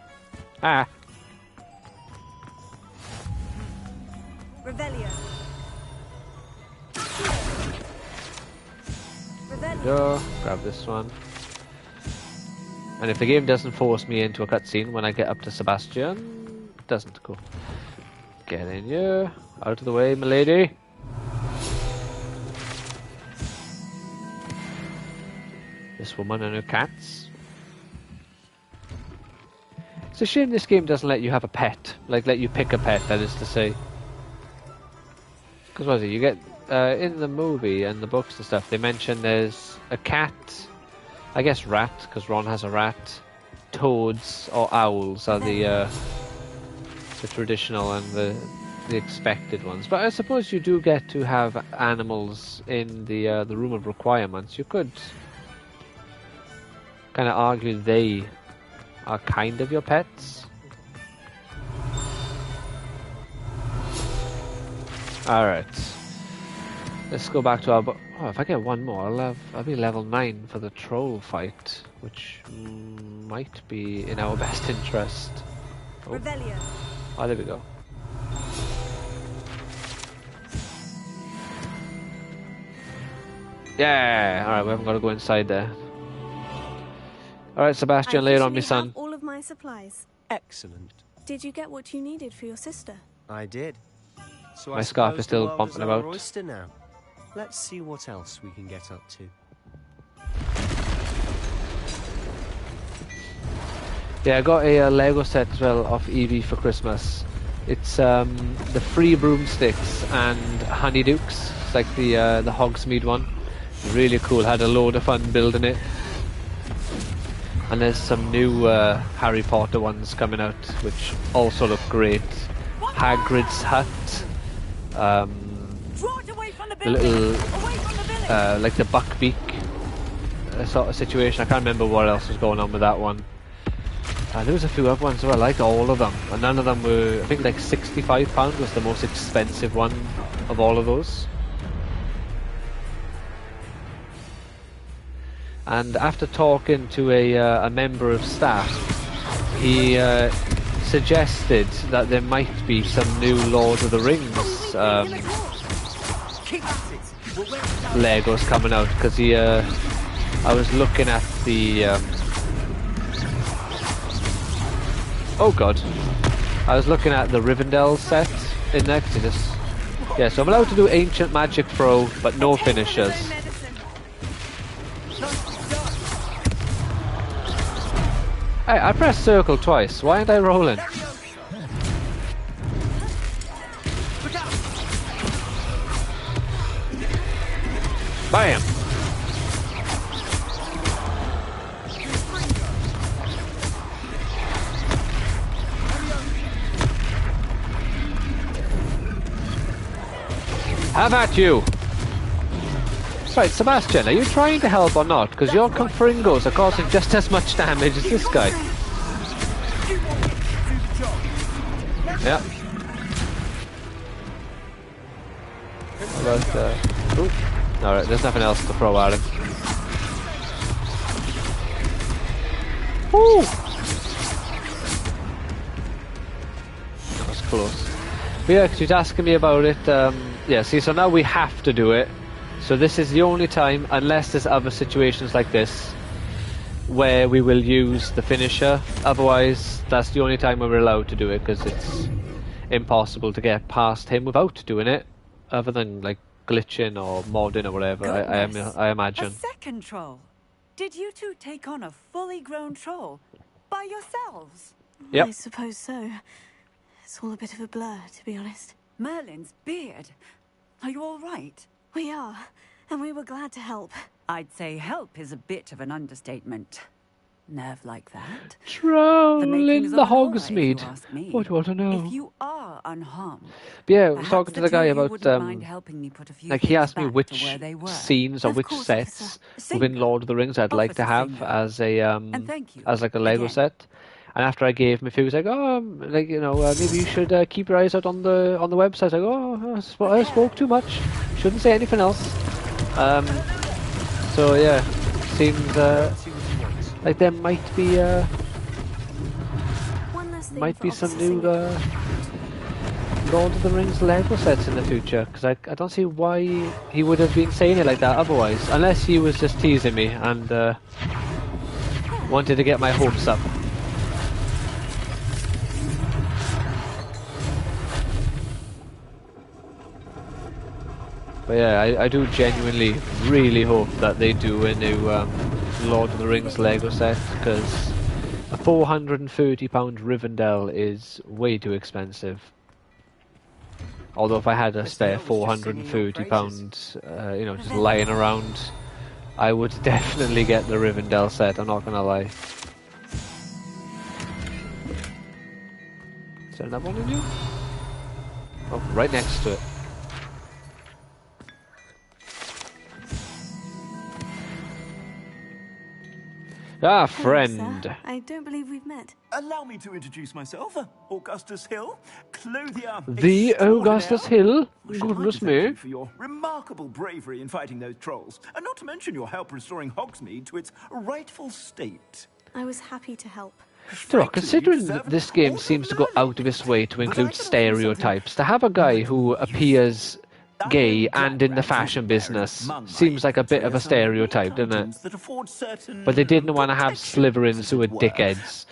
Ah. Revelio. Go. Grab this one. And if the game doesn't force me into a cutscene when I get up to Sebastian, it doesn't go. Get in here. Out of the way, milady. This woman and her cats. It's a shame this game doesn't let you have a pet. Like, let you pick a pet, that is to say. Because what is it? You get, in the movie and the books and stuff, they mention there's a cat, I guess rat, because Ron has a rat. Toads or owls are the traditional and the the expected ones. But I suppose you do get to have animals in the room of requirements. You could kind of argue they are kind of your pets. Alright. Let's go back to our... Oh, if I get one more, I'll be level 9 for the troll fight, which might be in our best interest. Oh, oh there we go. Yeah! Alright, we haven't got to go inside there. Alright, Sebastian, lay it on me, son. All of my supplies. Excellent. Did you get what you needed for your sister? I did. So my scarf is still bumping about. Oyster now. Let's see what else we can get up to. Yeah, I got a Lego set as well off Evie for Christmas. It's the free broomsticks and honeydukes. It's like the Hogsmede one. Really cool. Had a load of fun building it. And there's some new Harry Potter ones coming out, which also look great. Hagrid's hut. The little, like the buckbeak sort of situation. I can't remember what else was going on with that one. There was a few other ones, so I liked all of them. And none of them were, I think like £65 was the most expensive one of all of those. And after talking to a member of staff, he suggested that there might be some new Lord of the Rings Legos coming out, because he, I was looking at the, oh god, I was looking at the Rivendell set in Exodus. Yeah, so I'm allowed to do Ancient Magic Throw, but no finishers. Hey, I pressed circle twice, why aren't I rolling? Bam! Have at you! Right, Sebastian, are you trying to help or not? Because your confringos are causing just as much damage as this guy. Yeah. How about, ooh. Alright, there's nothing else to throw at him. Woo! That was close. But yeah, because he was asking me about it, yeah, see, so now we have to do it. So this is the only time, unless there's other situations like this, where we will use the finisher. Otherwise, that's the only time we're allowed to do it, because it's impossible to get past him without doing it, other than, like, glitching or modding or whatever, I imagine. A second troll? Did you two take on a fully grown troll? By yourselves? Yep. I suppose so. It's all a bit of a blur, to be honest. Merlin's beard. Are you all right? We are, and we were glad to help. I'd say help is a bit of an understatement. Nerve like that. Trolling the Hogsmede. What do you want to know? If you are unharmed, but yeah, I was talking to the guy about like he asked me which scenes or which sets within Lord of the Rings I'd like to have as a as like a Lego set. And after I gave him a few, he was like, "Oh, like you know, maybe you should keep your eyes out on the website." I go, "Oh, I spoke too much. Shouldn't say anything else." So yeah, seems like there might be some new Lord of the Rings Lego sets in the future, because I don't see why he would have been saying it like that otherwise, unless he was just teasing me and wanted to get my hopes up. But yeah, I do genuinely really hope that they do a new Lord of the Rings Lego set, because a £430 Rivendell is way too expensive. Although if I had a spare £430, you know, just lying around, I would definitely get the Rivendell set, I'm not gonna lie. Is there another one in you? Oh, right next to it. Ah, friend. Hello, sir. I don't believe we've met. Allow me to introduce myself. Augustus Hill, clothier. The Augustus Hill? Goodness me. Thank you for your remarkable bravery in fighting those trolls, and not to mention your help restoring Hogsmede to its rightful state. I was happy to help. So, considering this game seems to go out of its way to include stereotypes, to have a guy who appears gay and in the fashion business seems like a bit of a stereotype, doesn't it? But they didn't want to have Slytherins who were dickheads,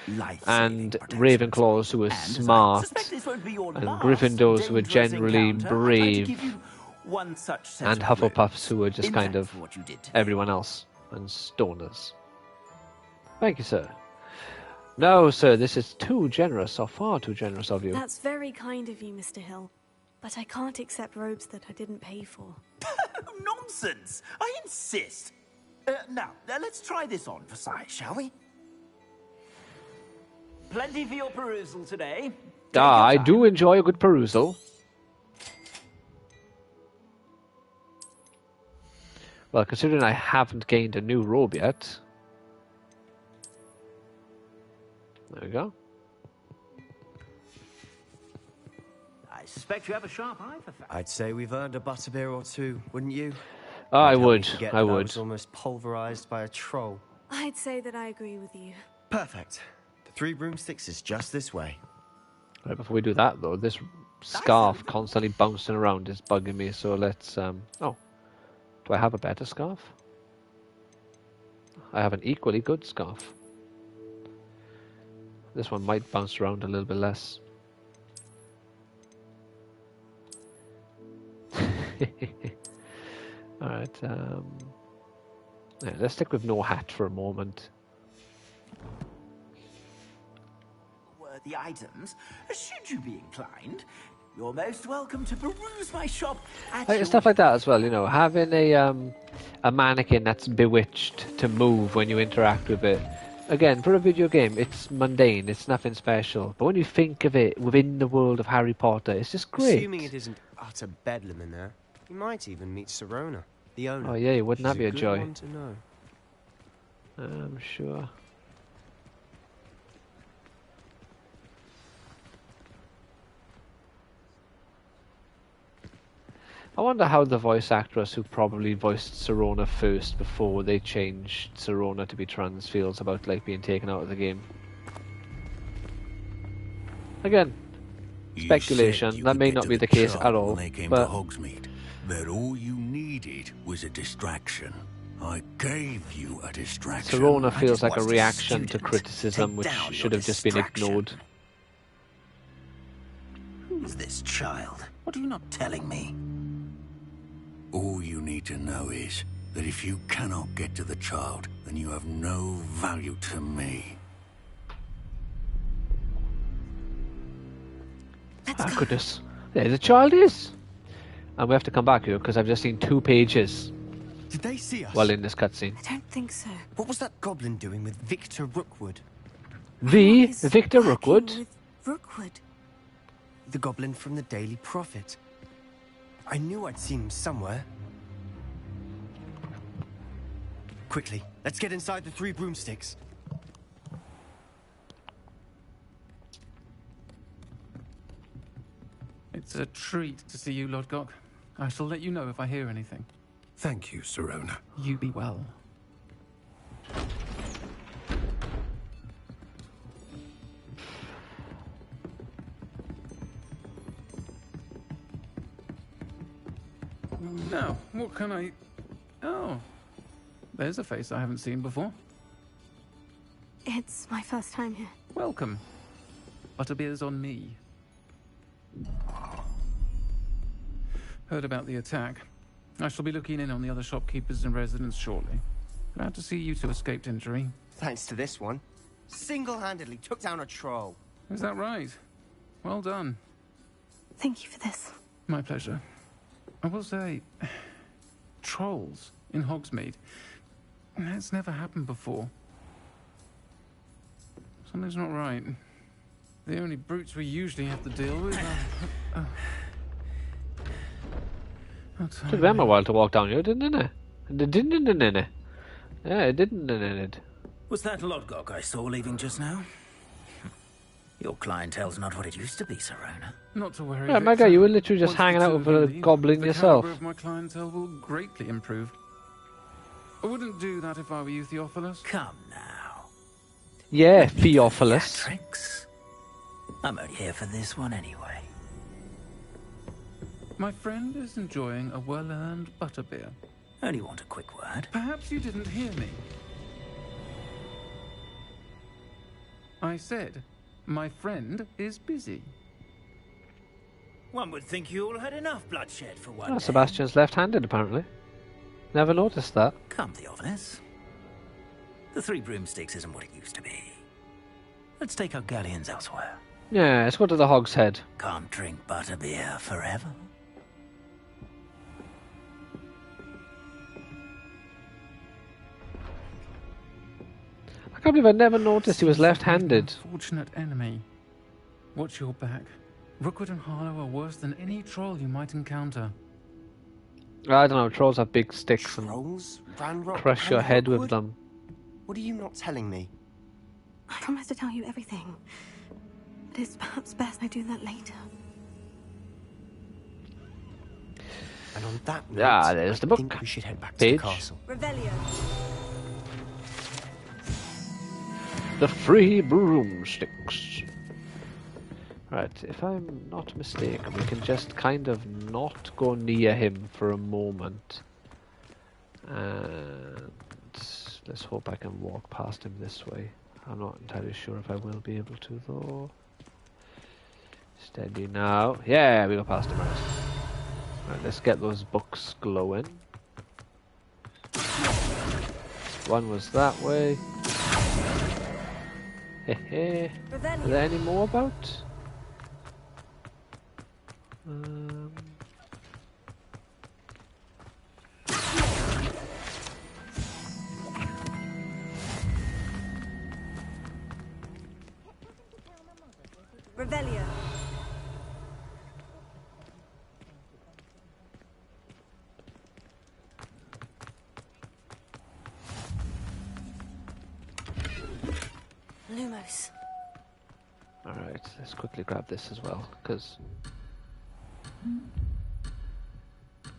and Ravenclaws who were smart, and Gryffindors who were generally brave, and Hufflepuffs who were just kind of everyone else, and stoners. Thank you, sir. No, sir, this is too generous, or far too generous of you. That's very kind of you, Mr. Hill. But I can't accept robes that I didn't pay for. Nonsense! I insist! Now, let's try this on for size, shall we? Plenty for your perusal today. I do enjoy a good perusal. Well, considering I haven't gained a new robe yet. There we go. I suspect you have a sharp eye for facts. I'd say we've earned a butterbeer or two, wouldn't you? I would. I was almost pulverized by a troll. I'd say that I agree with you. Perfect. The 3 broomsticks is just this way. Right, before we do that, though, this scarf constantly bouncing around is bugging me, so let's... Oh. Do I have a better scarf? I have an equally good scarf. This one might bounce around a little bit less. Alright, yeah, let's stick with no hat for a moment. Worthy items, should you be inclined, you're most welcome to peruse my shop at Stuff like that as well, you know, having a mannequin that's bewitched to move when you interact with it. Again, for a video game, it's mundane, it's nothing special. But when you think of it within the world of Harry Potter, it's just great. Assuming it isn't utter bedlam in there, you might even meet Sirona, the owner. Oh yeah, wouldn't that be a joy? One to know. I'm sure. I wonder how the voice actress who probably voiced Sirona first before they changed Sirona to be trans feels about like being taken out of the game. Again, speculation. That may not be the case at all. When they came but to Hogsmeade, that all you needed was a distraction. I gave you a distraction. Sirona feels like a reaction to criticism which should have just been ignored. Who's this child? What are you not telling me? All you need to know is that if you cannot get to the child, then you have no value to me. Goodness. There the child is. And we have to come back here because I've just seen 2 pages. Did they see us? Well, in this cutscene. I don't think so. What was that goblin doing with Victor Rookwood? The Victor Rookwood? With Rookwood? The goblin from the Daily Prophet. I knew I'd seen him somewhere. Quickly, let's get inside the 3 broomsticks. It's a treat to see you, Lodgok. I shall let you know if I hear anything. Thank you, Sirona. You be well. Now, what can I... Oh, there's a face I haven't seen before. It's my first time here. Welcome. Butterbeer's on me. Heard about the attack. I shall be looking in on the other shopkeepers and residents shortly. Glad to see you 2 escaped injury. Thanks to this one. Single-handedly took down a troll. Is that right? Well done. Thank you for this. My pleasure. I will say, trolls in Hogsmeade. That's never happened before. Something's not right. The only brutes we usually have to deal with are... Took them a while to walk down here, didn't it? Yeah, it didn't. Was that Lodgok I saw leaving just now? Your clientele's not what it used to be, Serona. Not to worry. Yeah, my guy, you were literally just hanging out with a goblin yourself. The caliber of my clientele will greatly improve. I wouldn't do that if I were you, Theophilus. Come now. Yeah, Theophilus. Theatrics. I'm only here for this one anyway. My friend is enjoying a well-earned butterbeer. Only want a quick word. Perhaps you didn't hear me. I said, my friend is busy. One would think you all had enough bloodshed for one day. Sebastian's left-handed, apparently. Never noticed that. Come, Theophilus. The Three Broomsticks isn't what it used to be. Let's take our galleons elsewhere. Yeah, let's go to the Hogshead. Can't drink butterbeer forever. I can't believe I never noticed he was left-handed. Fortunate enemy. Watch your back. Rookwood and Harlow are worse than any troll you might encounter. I don't know, trolls have big sticks Trolls? and crush your head with them. What are you not telling me? I promised to tell you everything. But it's perhaps best I do that later. And on that note, Yeah, there's the book. I think we should head back to Page. the castle. Revelio. The Free Broomsticks. Right, if I'm not mistaken, we can just kind of not go near him for a moment. And let's hope I can walk past him this way. I'm not entirely sure if I will be able to, though. Steady now. Yeah, we go past him, right. Right, let's get those books glowing. One was that way. Hehe. Are there any more about? Revelio. Lumos. Alright, let's quickly grab this as well, because...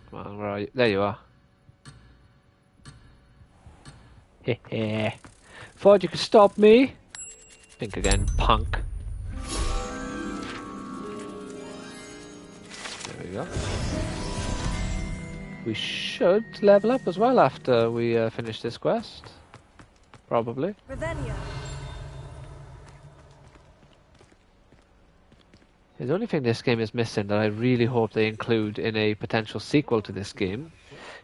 Come on, where are you? There you are. Hehe. Thought you could stop me? Think again, punk. There we go. We should level up as well after we finish this quest. Probably. Revelio. The only thing this game is missing that I really hope they include in a potential sequel to this game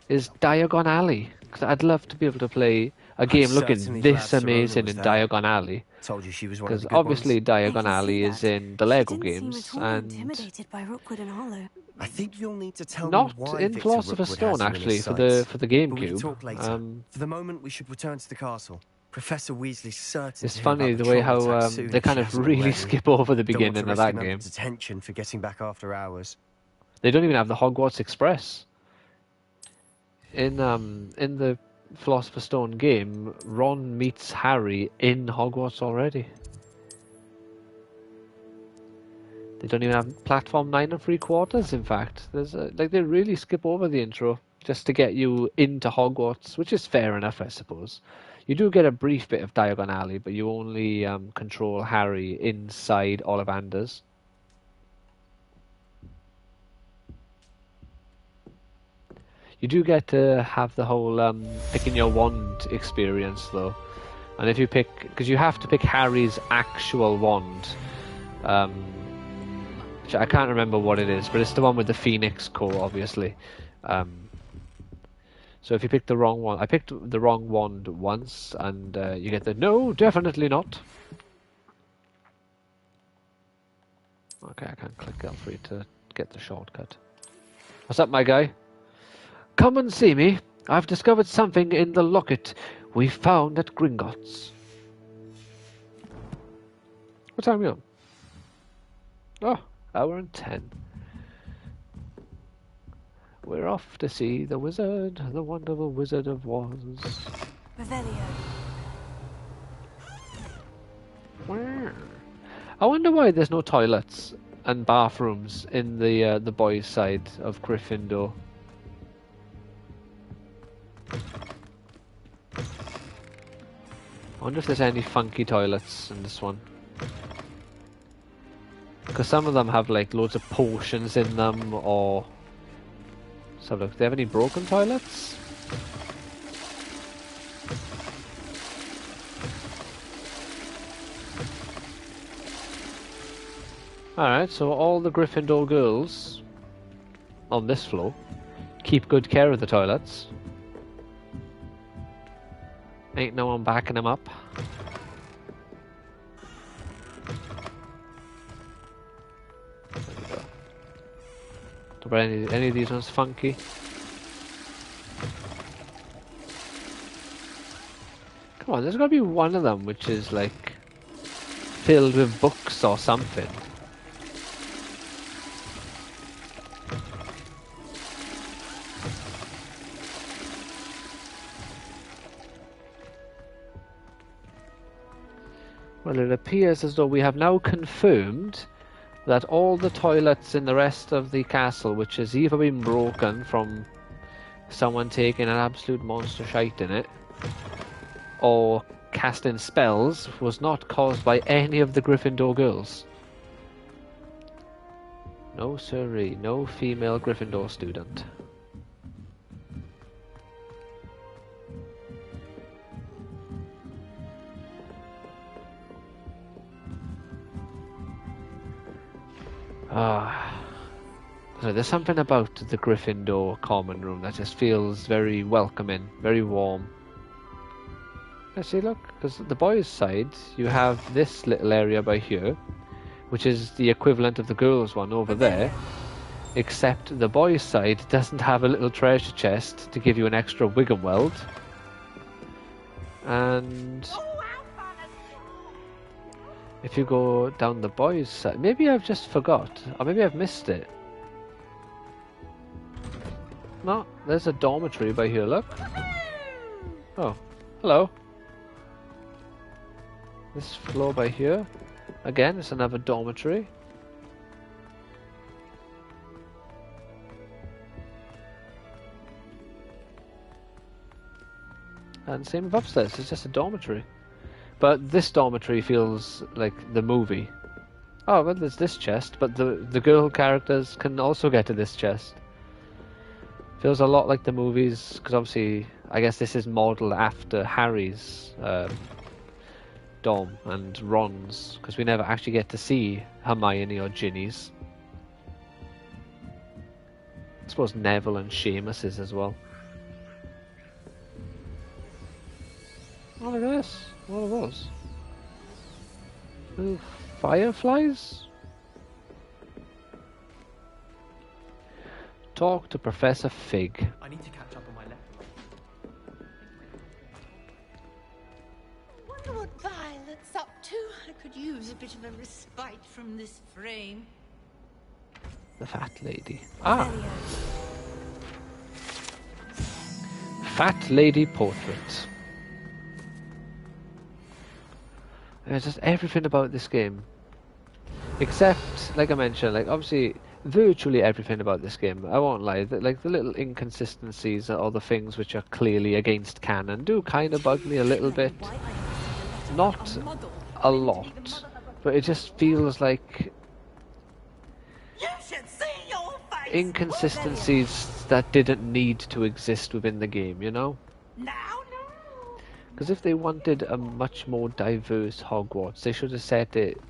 is Diagon Alley. Because I'd love to be able to play a game looking this amazing in Diagon Alley. Told you she was one of the Because good obviously ones. Diagon Alley is in the Lego games and Intimidated by Rookwood and Harlow. I think you'll need to tell not me why in Victor Philosopher's Rookwood Stone has you in actually his for sights. the But we can GameCube. talk later. For the moment, we should return to the castle. Professor Weasley's certain. It's funny the way how they kind of really skip over the beginning of that game. Detention for getting back after hours. They don't even have the Hogwarts Express. In the Philosopher's Stone game, Ron meets Harry in Hogwarts already. They don't even have platform 9 3/4. In fact, there's like they really skip over the intro just to get you into Hogwarts, which is fair enough, I suppose. You do get a brief bit of Diagon Alley, but you only control Harry inside Ollivanders. You do get to have the whole picking your wand experience, though. And if you pick... Because you have to pick Harry's actual wand. Which I can't remember what it is, but it's the one with the Phoenix core, obviously. So if you pick the wrong one... I picked the wrong wand once, and you get the... No, definitely not. Okay, I can't click L3 to get the shortcut. What's up, my guy? Come and see me. I've discovered something in the locket we found at Gringotts. What time are we on? Oh, hour and 10. we're off to see the wizard, the wonderful Wizard of Oz. Revelio. I wonder why there's no toilets and bathrooms in the boys' side of Gryffindor. I wonder if there's any funky toilets in this one. Because some of them have like loads of potions in them, or... So look, do they have any broken toilets? Alright, so all the Gryffindor girls on this floor keep good care of the toilets. Ain't no one backing them up. There we go. But any of these ones funky? Come on, there's gotta be one of them which is like filled with books or something. Well, it appears as though we have now confirmed that all the toilets in the rest of the castle, which has either been broken from someone taking an absolute monster shite in it, or casting spells, was not caused by any of the Gryffindor girls. No siree, no female Gryffindor student. So there's something about the Gryffindor common room that just feels very welcoming, very warm. I see, look, because the boys' side, you have this little area by here, which is the equivalent of the girls' one over there, except the boys' side doesn't have a little treasure chest to give you an extra Wiggenweld. And if you go down the boys' side, maybe I've just forgot, or maybe I've missed it. No, there's a dormitory by here, look. Oh, hello. This floor by here, again, it's another dormitory. And same with upstairs, it's just a dormitory. But this dormitory feels like the movie. Oh, well, there's this chest, but the girl characters can also get to this chest. Feels a lot like the movies, because obviously, I guess this is modelled after Harry's dorm and Ron's, because we never actually get to see Hermione or Ginny's. I suppose Neville and Seamus's as well. Oh, look at this. What are those? Little fireflies? Talk to Professor Fig. I need to catch up on my lecture. Wonder what Violet's up to. I could use a bit of a respite from this frame. The fat lady. Ah! Fat lady portrait. There's just everything about this game. Except, like I mentioned, like obviously, virtually everything about this game. I won't lie, like the little inconsistencies or the things which are clearly against canon do kind of bug me a little bit. Not a lot, but it just feels like inconsistencies that didn't need to exist within the game, you know? Because if they wanted a much more diverse Hogwarts, they should have set it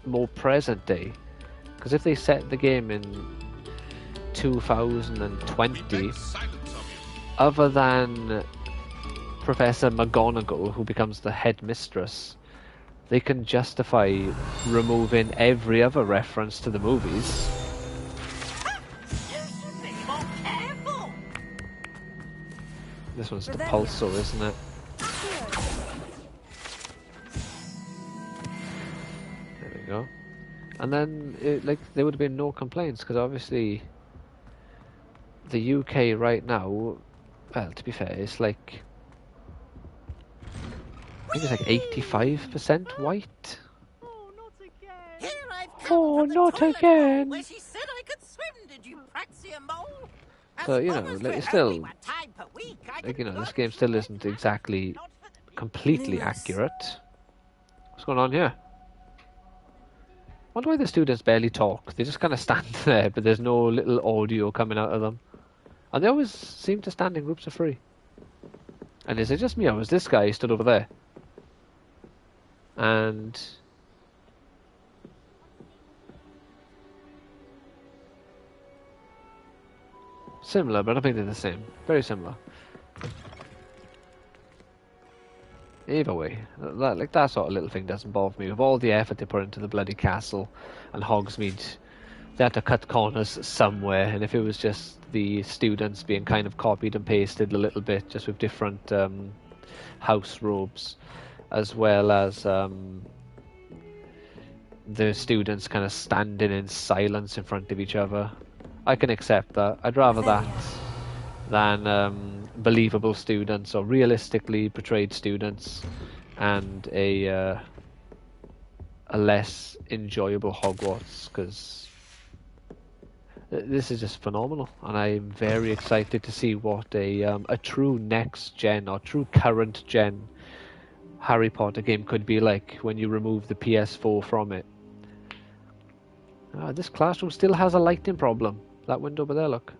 more present day. Because if they set the game in 2020, other than Professor McGonagall, who becomes the headmistress, they can justify removing every other reference to the movies. This one's the Pulsar, isn't it? There we go. And then, like, there would have been no complaints, because obviously the UK right now, well, to be fair, it's like, I think it's like 85% white. Here I've Oh, not again! where she said I could swim, did you praxia mole? So, you know, like, it's still, like, you know, this game still isn't exactly completely accurate. What's going on here? I wonder why the students barely talk. They just kind of stand there, but there's no little audio coming out of them. And they always seem to stand in groups of three. And is it just me, or was this guy stood over there? And... similar, but I don't think they're the same. Very similar. Either way, that sort of little thing doesn't bother me. With all the effort they put into the bloody castle and Hogsmede, they had to cut corners somewhere, and if it was just the students being kind of copied and pasted a little bit, just with different house robes, as well as the students kind of standing in silence in front of each other, I can accept that. I'd rather that than believable students or realistically portrayed students and a less enjoyable Hogwarts, because this is just phenomenal, and I'm very excited to see what a true next gen or true current gen Harry Potter game could be like when you remove the PS4 from it. This classroom still has a lighting problem. That window over there, look.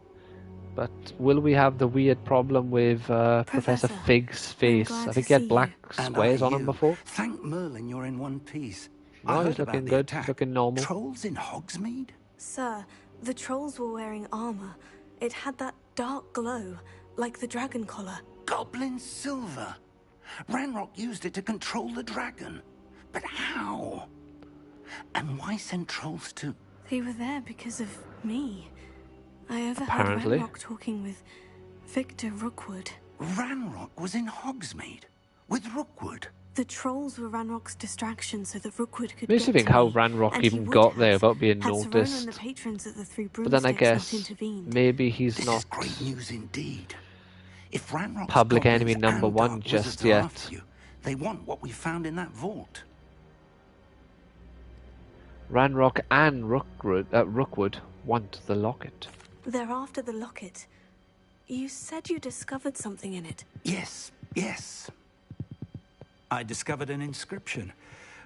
But will we have the weird problem with Professor Fig's face? I think he had black squares on him before. Thank Merlin you're in one piece. No, he's looking good. He's looking normal. Trolls in Hogsmeade? Sir, the trolls were wearing armor. It had that dark glow, like the dragon collar. Goblin silver. Ranrock used it to control the dragon. But how? And why send trolls to... They were there because of me. I overheard Apparently. Ranrock talking with Victor Rookwood. Ranrock was in Hogsmeade with Rookwood. The trolls were Ranrock's distraction so that Rookwood could Makes you think how Ranrock even got there without being noticed. The patrons at the Three But then I guess maybe he's not great news indeed. If Ranrock's public enemy number one just yet. They want what we found in that vault. Ranrock and Rookwood want the locket. They're after the locket. You said you discovered something in it. Yes. I discovered an inscription.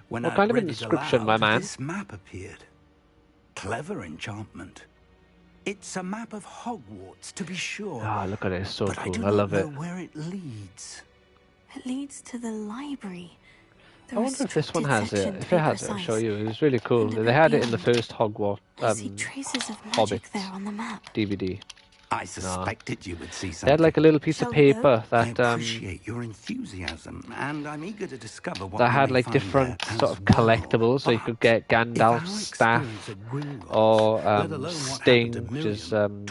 When What kind of inscription, my man? This map appeared. Clever enchantment. It's a map of Hogwarts, to be sure. Ah, look at it, it's so but cool. I do I love not it. know where it leads. It leads to the library. I wonder if this one has it. If it has it, I'll show you. It was really cool. They had it in the first Hogwarts traces of magic Hobbit there on the map. DVD. I suspected you would see something. They had like a little piece of paper I that appreciate your enthusiasm, and I'm eager to discover what that we had may like find different there sort as of collectibles, so you could get Gandalf's staff or Sting, which is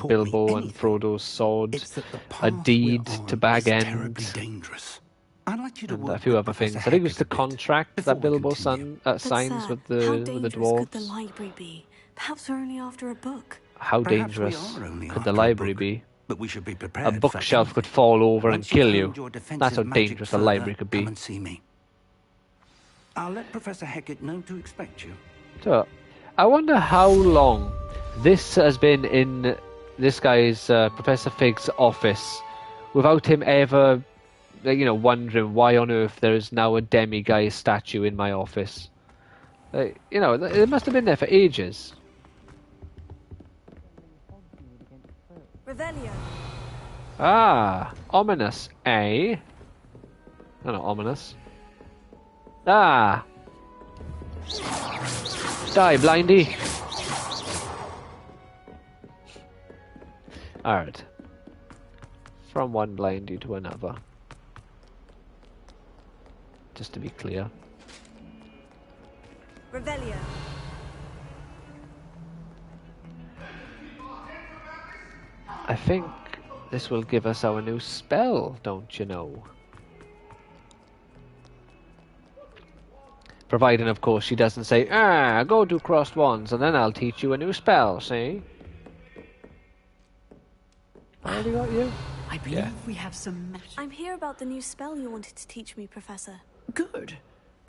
Bilbo and Frodo's sword, a deed to Bag End, and a few other things. I think it was the contract that Bilbo signs with the dwarves. Could the library be? Perhaps we're only after a book. How dangerous could the library be? But we should be prepared. A bookshelf could fall over and kill you. That's how dangerous a library could be. Come and see me. I'll let Professor Hecat know to expect you. So, I wonder how long this has been in this guy's Professor Fig's office without him ever, wondering why on earth there is now a demiguise statue in my office. It must have been there for ages. Revelio. Ah, ominous, eh? No, not ominous. Ah! Die, blindy! Alright. From one blindy to another. Just to be clear. Revelio. I think this will give us our new spell, don't you know? Providing, of course, she doesn't say, go do crossed wands and then I'll teach you a new spell, see? already got you? I believe we have some magic. I'm here about the new spell you wanted to teach me, Professor. Good.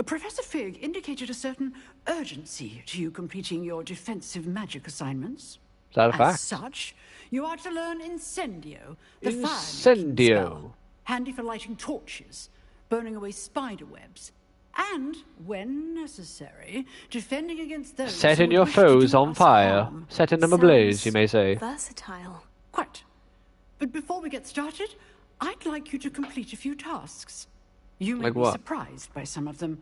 Professor Fig indicated a certain urgency to you completing your defensive magic assignments. Is that a fact? As such, you are to learn Incendio, the fire Incendio. handy for lighting torches, burning away spider webs, and, when necessary, defending against those Setting who your would wish to foes do on us fire. harm. Setting them ablaze, you may say. Versatile. Quite. But before we get started, I'd like you to complete a few tasks. You may Like be what? surprised by some of them.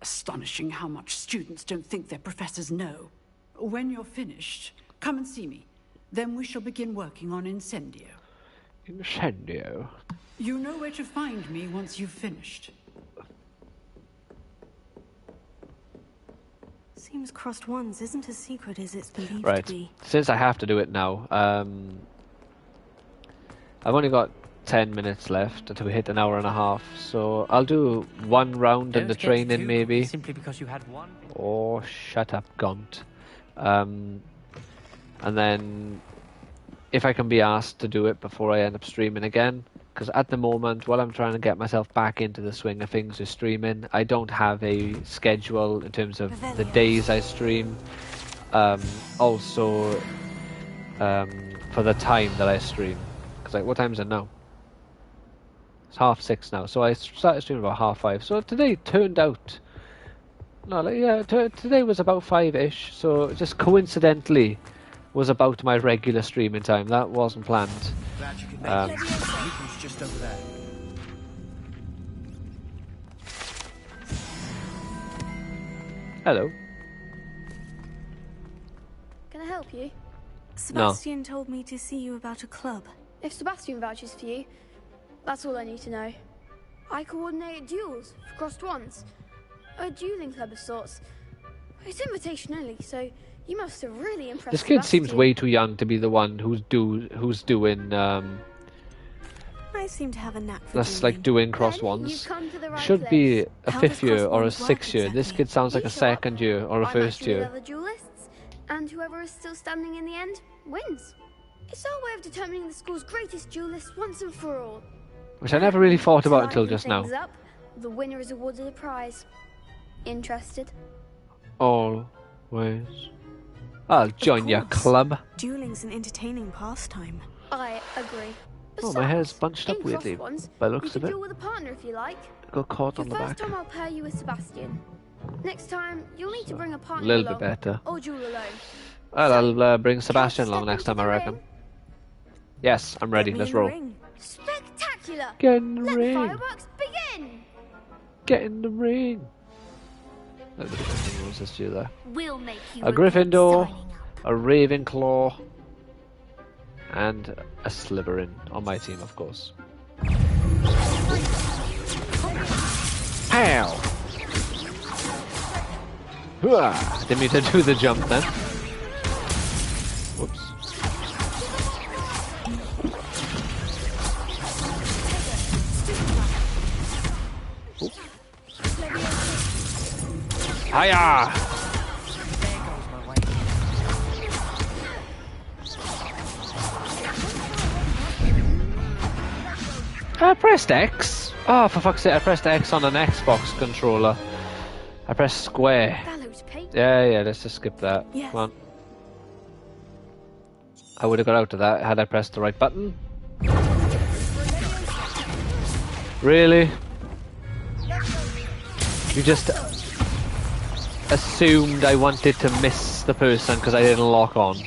Astonishing how much students don't think their professors know. When you're finished, come and see me. Then we shall begin working on Incendio. Incendio. You know where to find me once you've finished. Seems crossed ones isn't as secret as it's believed Right. to be. Since I have to do it now, I've only got 10 minutes left until we hit an hour and a half, so I'll do one round in the training maybe. Simply because you had one. Oh, shut up, Gaunt. And then if I can be asked to do it before I end up streaming again, because at the moment, while I'm trying to get myself back into the swing of things with streaming, I don't have a schedule in terms of the days I stream. Also, for the time that I stream. Because, like, what time is it now? It's 6:30 now, so I started streaming about 5:30. So today turned out... No, like, yeah, today was about 5-ish, so just coincidentally was about my regular streaming time. That wasn't planned. Glad you could make it. Beacon's just over there. Hello. Can I help you? Sebastian told me to see you about a club. If Sebastian vouches for you, that's all I need to know. I coordinate duels for crossed ones. A dueling club of sorts. It's invitation only, so you must have really impressed This kid seems Sebastian. way too young to be the one who's doing I seem to have a knack for that's like doing cross ones. Should be a 5th year or a 6th year. This kid sounds like a 2nd year or a I 1st match you with year. other duelists, and whoever is still standing in the end wins. It's our way of determining the school's greatest duelist once and for all. Which I never really thought about until Liven just now. things up, the winner is awarded a prize. Interested? Always. I'll join your club. Dueling's an entertaining pastime. I agree. Oh, my hair's bunched up in weirdly, crossed ones, by the you looks can of it. duel with a partner if you like. Got caught on The the first back. time I'll pair you with Sebastian. Next time, you'll need to bring a A partner little bit along, better. or duel alone. Well, I'll bring Sebastian along next time, I reckon. Yes, I'm ready. Let's roll. Spectacular! Get in the Let ring. the fireworks begin! Get in the ring. What was this do there? We'll make you A Gryffindor, a Ravenclaw, and a Slytherin on my team, of course. Pow! Hooah! Didn't mean to do the jump then. Whoops. Hiya! I pressed X. Oh, for fuck's sake, I pressed X on an Xbox controller. I pressed square. Yeah, let's just skip that. Yes. Come on. I would have got out of that had I pressed the right button. Really? You just assumed I wanted to miss the person because I didn't lock on.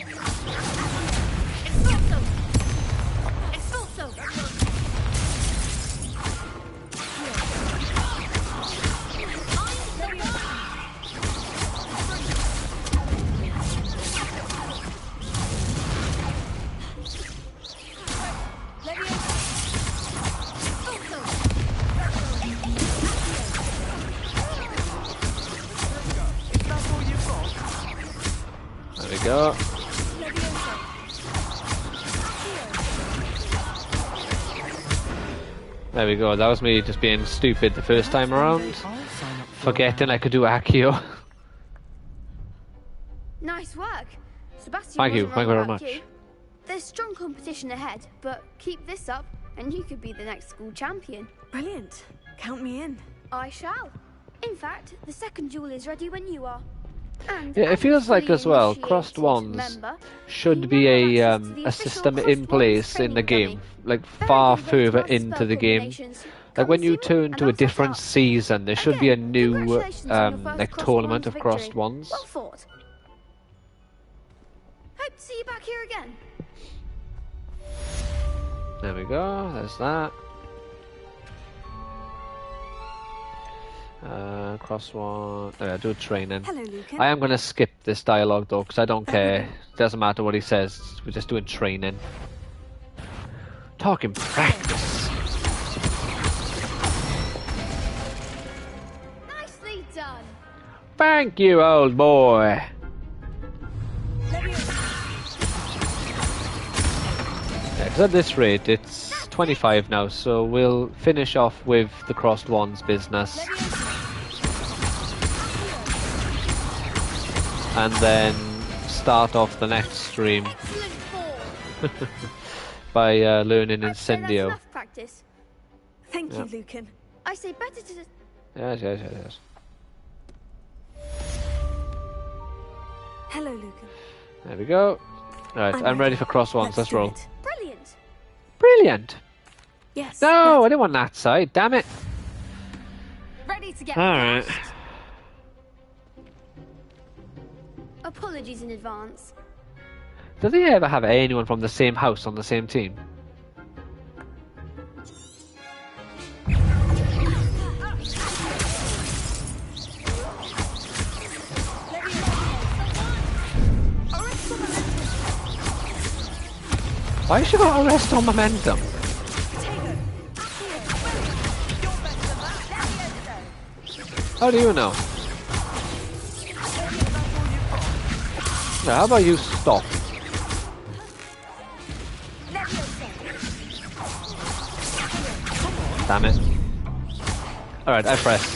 There we go. There we go. That was me just being stupid the first time around. Forgetting I could do Accio. Nice work. Sebastian Thank you. wasn't Thank wrong you very about much. you. There's strong competition ahead, but keep this up and you could be the next school champion. Brilliant. Count me in. I shall. In fact, the second duel is ready when you are. And Yeah, it feels like as well, crossed wands should be a system in place in the game, like far further into the game. Like when you turn to a different season, there should be a new like tournament of crossed wands. Well fought. Hope to see you back here again. There we go, there's that. Cross one. Oh, yeah, do training. Hello, Lucan. I am going to skip this dialogue though, because I don't care. Doesn't matter what he says. We're just doing training. Talking practice. Nicely done. Thank you, old boy. Yeah, 'cause at this rate, it's 25 now, so we'll finish off with the crossed wands business. And then start off the next stream by learning Incendio. That's enough practice. Thank you, Lucan. I say better to... Yes. Hello, Lucan. There we go. Right, I'm ready for cross wands. Let's roll. Brilliant. Brilliant. Yes. No, I didn't want that side. Damn it. Ready to get Alright. Apologies in advance. Do they ever have anyone from the same house on the same team? Why should I arrest on momentum? How do you know? Now, how about you stop? Damn it. Alright, I pressed.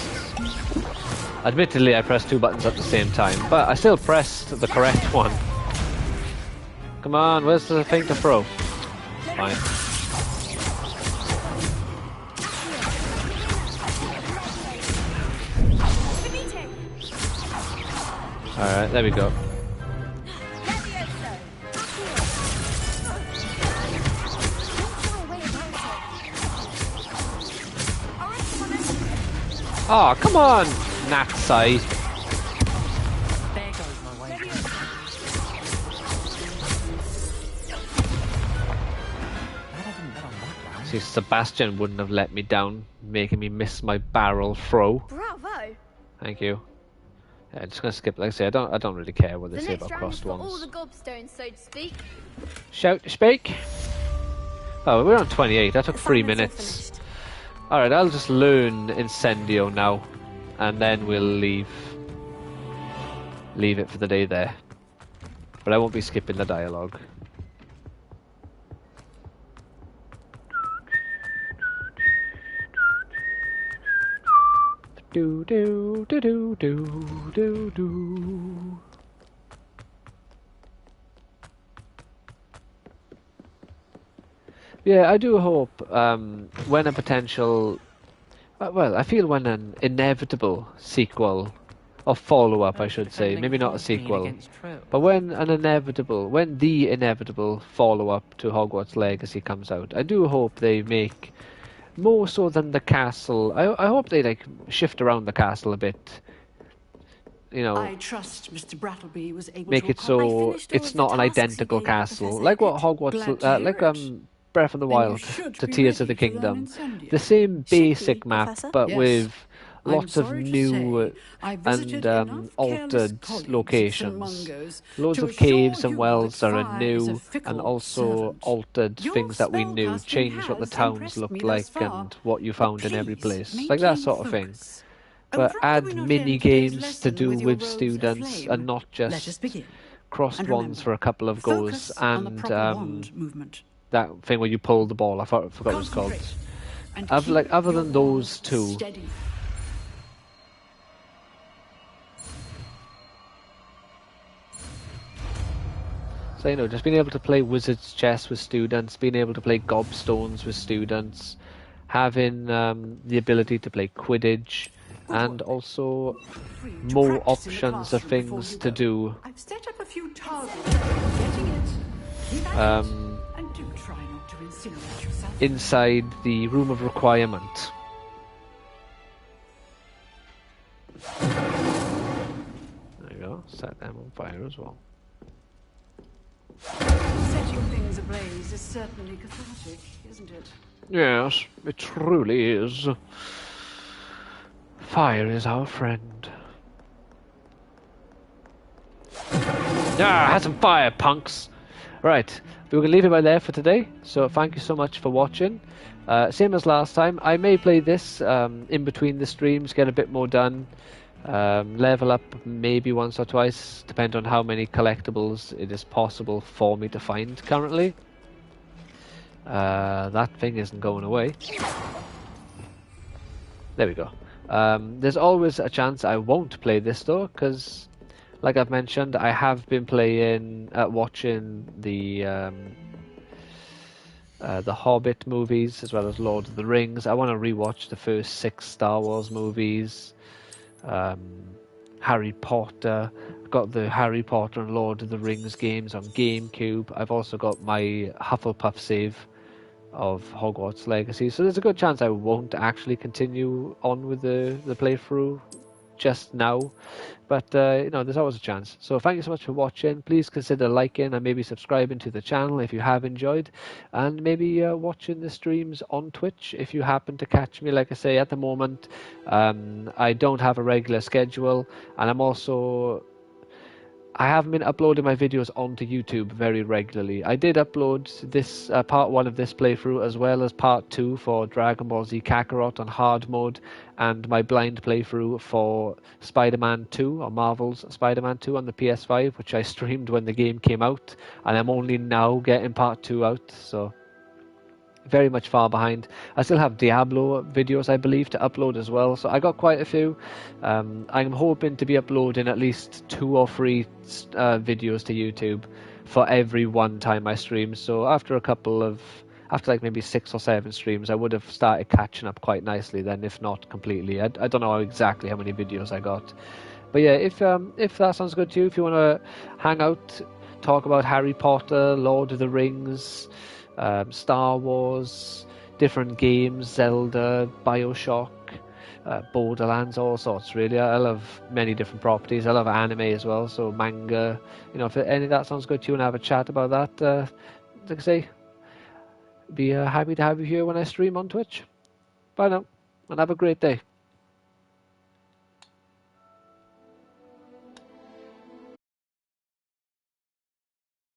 Admittedly, I pressed two buttons at the same time, but I still pressed the correct one. Come on, where's the thing to throw? Fine. Alright, there we go. Oh, come on, Nat side. See, Sebastian wouldn't have let me down, making me miss my barrel throw. Bravo. Thank you. Yeah, just gonna skip. Like I say, I don't really care what they say about crossed ones. All the gobstones, so to speak. Shout to speak. Oh, we're on 28. That took 3 minutes. Alright, I'll just learn Incendio now, and then we'll leave it for the day there. But I won't be skipping the dialogue. Do do do do do do do. Yeah, I do hope when a potential, well, I feel when an inevitable sequel or follow-up, I should say, maybe not a sequel, but when the inevitable follow-up to Hogwarts Legacy comes out, I do hope they make more so than the castle. I hope they like shift around the castle a bit. You know, I trust Mr. Brattleby was able make to it so it's not an identical castle, like what Hogwarts, like Breath of the Wild to Tears of the Kingdom. The same basic map, but with lots of new and altered locations. Loads of caves and wells that are new, and also altered things that we knew. Change what the towns looked like and what you found in every place. Like that sort of thing. But add mini games to do with students and not just crossed wands for a couple of goes, and that thing where you pull the ball. I forgot what it's called. Other than those two. So, you know, just being able to play wizard's chess with students, being able to play gobstones with students, having the ability to play Quidditch, and also more options of things to do. I've set up a few targets. Getting it. Keep at it. And do try not to incinerate yourself. Inside the room of requirement. There you go. Set them on fire as well. Setting things ablaze is certainly cathartic, isn't it? Yes, it truly is. Fire is our friend. Have some fire, punks! Right, we're going to leave it by there for today, so thank you so much for watching. Same as last time, I may play this in between the streams, get a bit more done. Level up maybe once or twice, depending on how many collectibles it is possible for me to find currently. That thing isn't going away. There we go. There's always a chance I won't play this though, because like I've mentioned, I have been watching the Hobbit movies as well as Lord of the Rings. I want to rewatch the first 6 Star Wars movies. Harry Potter. I've got the Harry Potter and Lord of the Rings games on GameCube. I've also got my Hufflepuff save of Hogwarts Legacy, so there's a good chance I won't actually continue on with the playthrough just now, but you know, there's always a chance. So thank you so much for watching. Please consider liking and maybe subscribing to the channel if you have enjoyed, and maybe watching the streams on Twitch if you happen to catch me. Like I say, at the moment I don't have a regular schedule, and I haven't been uploading my videos onto YouTube very regularly. I did upload this part 1 of this playthrough as well as part 2 for Dragon Ball Z Kakarot on hard mode, and my blind playthrough for Spider-Man 2 or Marvel's Spider-Man 2 on the PS5, which I streamed when the game came out, and I'm only now getting part 2 out, so very much far behind. I still have Diablo videos, I believe, to upload as well, so I got quite a few. I'm hoping to be uploading at least 2 or 3 videos to YouTube for every one time I stream, so after like maybe 6 or 7 streams, I would have started catching up quite nicely then, if not completely. I don't know exactly how many videos I got, but yeah, if that sounds good to you, if you want to hang out, talk about Harry Potter, Lord of the Rings, Star Wars, different games, Zelda, Bioshock, Borderlands, all sorts really. I love many different properties. I love anime as well, so manga. You know, if any of that sounds good to you and have a chat about that, like I say, be happy to have you here when I stream on Twitch. Bye now, and have a great day.